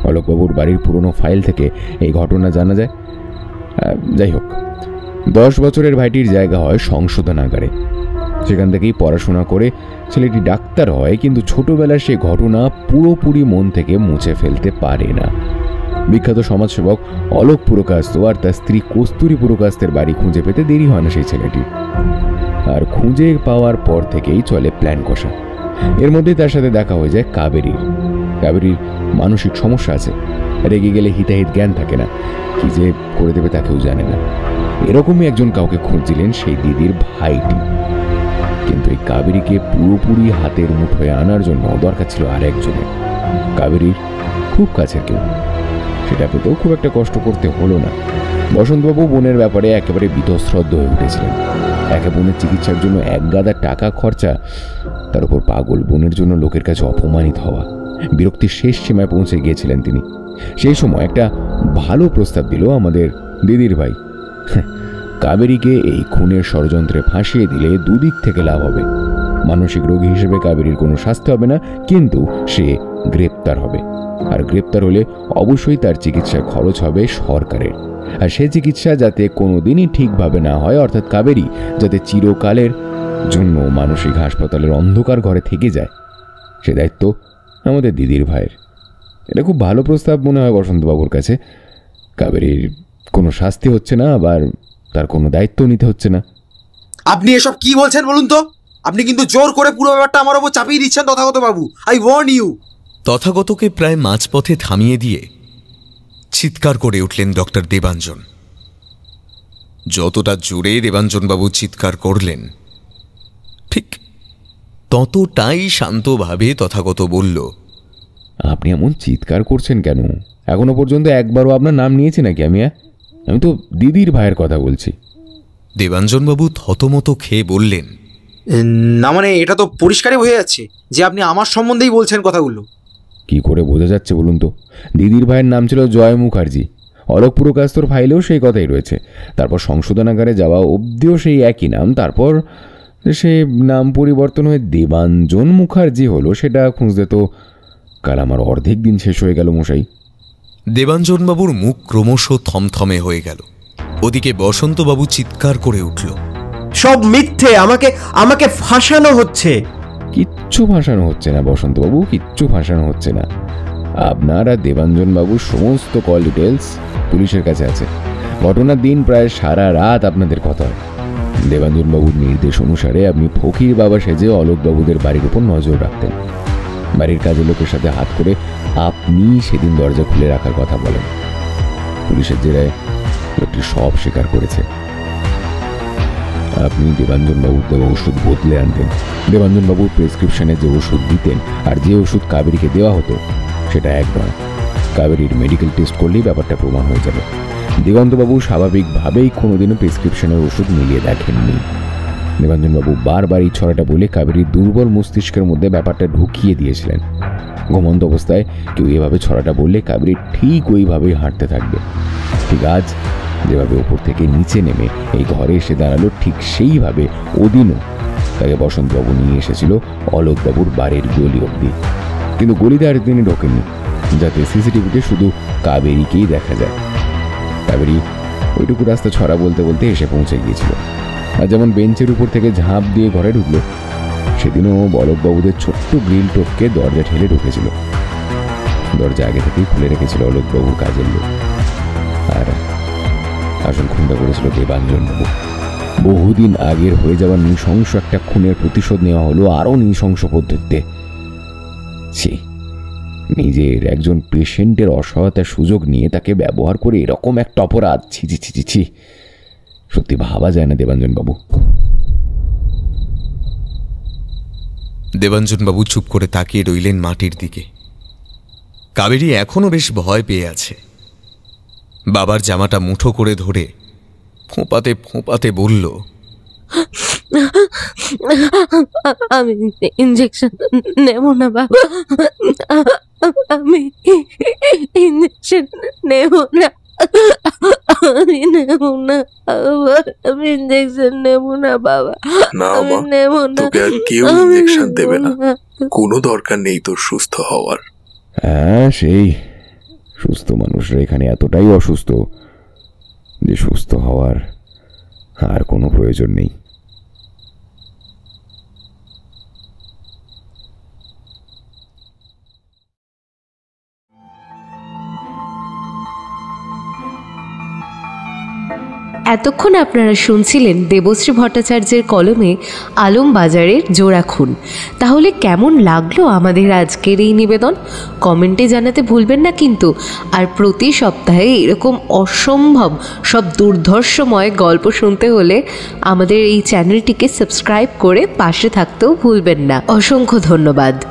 অলোকবাবুর বাড়ির পুরনো ফাইল থেকে এই ঘটনা জানা যায়। যাই হোক, 10 বছরের ভাইটির জায়গা হয় সংশোধনাগারে। সেখান থেকেই পড়াশোনা করে ছেলেটি ডাক্তার হয়, কিন্তু ছোটবেলার সেই ঘটনা পুরোপুরি মন থেকে মুছে ফেলতে পারে না। বিখ্যাত সমাজসেবক অলোক পুরকাস্ত আর তার স্ত্রী কস্তুরী পুরকাস্তের বাড়ি খুঁজে পেতে দেরি হয় না সেই ছেলেটি। আর খুঁজে পাওয়ার পর থেকেই চলে প্ল্যান কষা। এর মধ্যেই তার সাথে দেখা হয়ে যায় কাবেরীর। কাবেরীর মানসিক সমস্যা আছে, রেগে গেলে হিতাহিত জ্ঞান থাকে না, কি যে করে দেবে তা কেউ জানে না। এরকমই একজন কাউকে খুঁজছিলেন সেই দিদির ভাইটি। কিন্তু এই কাবেরীকে পুরোপুরি হাতের মুঠোয় আনার জন্য দরকার ছিল আর একজনের, কাবেরীর খুব কাছের কেউ। সেটা পেতেও খুব একটা কষ্ট করতে হলো না। বসন্তবাবু বোনের ব্যাপারে একেবারে বীতশ্রদ্ধ হয়ে উঠেছিলেন। একে বোনের চিকিৎসার জন্য এক গাদা টাকা খরচা, তার উপর পাগল বোনের জন্য লোকের কাছে অপমানিত হওয়া, বিরক্তির শেষ সীমায় পৌঁছে গিয়েছিলেন তিনি। সেই সময় একটা ভালো প্রস্তাব দিল আমাদের দিদির ভাই। কাবেরীকে এই খুনের ষড়যন্ত্রে ফাঁসিয়ে দিলে দুদিক থেকে লাভ হবে। মানসিক রোগী হিসেবে কাবেরীর কোনো শাস্তি হবে না, কিন্তু সে গ্রেপ্তার হবে। আর গ্রেপ্তার হলে অবশ্যই তার চিকিৎসার খরচ হবে সরকারের। আর সে চিকিৎসা যাতে কোনোদিনই ঠিকভাবে না হয়, অর্থাৎ কাবেরী যাতে চিরকালের জন্য মানসিক হাসপাতালের অন্ধকার ঘরে থেকে যায়, সে দায়িত্ব আমাদের দিদির ভাইয়ের। এটা খুব ভালো প্রস্তাব মনে হয় বসন্তবাবুর কাছে। কাবেরীর কোনো শাস্তি হচ্ছে না, আবার তার কোনো দায়িত্ব নিতে হচ্ছে না। আপনি এসব কি বলছেন বলুন তো? আপনি কিন্তু জোর করে পুরো ব্যাপারটা আমার ওপর চাপিয়ে দিচ্ছেন তথাগত বাবু। I warn you. তথাগতকে প্রায় মাঝপথে থামিয়ে দিয়ে চিৎকার করে উঠলেন ডক্টর দেবাঞ্জন। যতটা জোরে দেবাঞ্জনবাবু চিৎকার করলেন, ঠিক ততটাই শান্তভাবে তথাগত বলল, আপনি এমন চিৎকার করছেন কেন? এখনো পর্যন্ত একবারও আপনার নাম নিয়েছি নাকি আমি? আমি তো দিদির ভাইয়ের কথা বলছি। দেবাঞ্জনবাবু থতমত খেয়ে বললেন, না মানে এটা তো পরিষ্কারই হয়ে যাচ্ছে যে আপনি আমার সম্বন্ধেই বলছেন কথাগুলো। কি করে বোঝা যাচ্ছে বলুন তো? দিদির ভাইয়ের নাম ছিল জয় মুখার্জি। অলোক পুরকাস্তর ফাইলেও সেই কথাই রয়েছে। তারপর সংশোধনাগারে যাওয়া অবধিও সেই একই নাম। তারপর সে নাম পরিবর্তন হয়ে দেবাঞ্জন মুখার্জি হলো। সেটা খুঁজতে তো কাল আমার অর্ধেক দিন শেষ হয়ে গেল মশাই। দেবাঞ্জনবাবুর মুখ ক্রমশ থমথমে হয়ে গেল। ওদিকে বসন্তবাবু চিৎকার করে উঠল, সব মিথ্যে, আমাকে আমাকে ফাঁসানো হচ্ছে। কিচ্ছু ফাঁসানো হচ্ছে না বসন্তবাবু, কিচ্ছু ফাঁসানো হচ্ছে না। আপনার আর দেবাঞ্জনবাবুর সমস্ত কল ডিটেলস পুলিশের কাছে আছে। ঘটনার দিন প্রায় সারা রাত আপনাদের কথা হয়। দেবাঞ্জনবাবুর নির্দেশ অনুসারে আপনি ফকির বাবা সেজে অলোকবাবুদের বাড়ির উপর নজর রাখতেন। বাড়ির কাজের লোকের সাথে হাত করে আপনি সেদিন দরজা খুলে রাখার কথা বলেন। পুলিশের জেরায় লোকটি সব স্বীকার করেছে। আপনি দেবাঞ্জনবাবুর দেওয়া ওষুধ বদলে আনতেন। দেবাঞ্জনবাবুর প্রেসক্রিপশনে যে ওষুধ দিতেন আর যে ওষুধ কাবেরীকে দেওয়া হতো সেটা এক নয়। কাবেরীর মেডিকেল টেস্ট করলেই ব্যাপারটা প্রমাণ হয়ে যাবে। দিগন্তবাবু স্বাভাবিকভাবেই কোনোদিনও প্রেসক্রিপশনের ওষুধ মিলিয়ে দেখেননি। দেবাঞ্জনবাবু বারবার এই ছড়াটা বলে কাবেরীর দুর্বল মস্তিষ্কের মধ্যে ব্যাপারটা ঢুকিয়ে দিয়েছিলেন। ঘুমন্ত অবস্থায় কেউ এভাবে ছড়াটা বললে কাবেরী ঠিক ওইভাবেই হাঁটতে থাকবে। ঠিক আজ যেভাবে ওপর থেকে নিচে নেমে এই ঘরে এসে দাঁড়ালো, ঠিক সেইভাবে ওদিনও তাকে বসন্তবাবু নিয়ে এসেছিল অলোকবাবুর বাড়ির গলি অবধি। কিন্তু গলিতে আর তিনি ঢোকেননি, যাতে সিসিটিভিতে শুধু কাবেরীকেই দেখা যায়। কাবেরী ওইটুকু রাস্তা ছড়া বলতে বলতে এসে পৌঁছে গিয়েছিল। আর যেমন বেঞ্চের উপর থেকে ঝাঁপ দিয়ে ঘরে ঢুকলো, সেদিনও অলোকবাবুদের ছোট্ট গ্রিল টপকে দরজা ঠেলে ঢুকেছিল। দরজা আগে থেকেই খুলে রেখেছিল অলোকবাবুর কাজের লোক। আর আসল খুনটা করেছিল দেবাঞ্জনবাবু। বহুদিন আগের হয়ে যাওয়া নৃশংস একটা খুনের প্রতিশোধ নেওয়া হলো আরো নৃশংস পদ্ধতিতে। নিজের একজন পেশেন্টের অসহায়তার সুযোগ নিয়ে তাকে ব্যবহার করে এরকম একটা অপরাধ, ছি ছি ছি ছি, সত্যি ভাবা যায় না দেবাঞ্জনবাবু। দেবাঞ্জনবাবু চুপ করে তাকিয়ে রইলেন মাটির দিকে। কাবেরী এখনো বেশ ভয় পেয়ে আছে। বাবার জামাটা মুঠো করে ধরে ফোঁপাতে ফোঁপাতে বলল, আমি ইঞ্জেকশন নেব না বাবা, আমি ইঞ্জেকশন নেব না, আমি নেব না, আমি ইঞ্জেকশন নেব না বাবা, আমি নেব না। তোকে আর কেউ ইঞ্জেকশন দেবে না, কোনো দরকার নেই তোর সুস্থ হওয়ার। হ্যাঁ, সেই সুস্থ মানুষরা এখানে এতটাই অসুস্থ যে সুস্থ হওয়ার আর কোনো প্রয়োজন নেই। এতক্ষণ আপনারা শুনছিলেন দেবশ্রী ভট্টাচার্যের কলমে আলম বাজারের জোড়া খুন। তাহলে কেমন লাগলো আমাদের আজকের এই নিবেদন কমেন্টে জানাতে ভুলবেন না কিন্তু। আর প্রতি সপ্তাহে এরকম অসম্ভব সব দুর্ধর্ষময় গল্প শুনতে হলে আমাদের এই চ্যানেলটিকে সাবস্ক্রাইব করে পাশে থাকতেও ভুলবেন না। অসংখ্য ধন্যবাদ।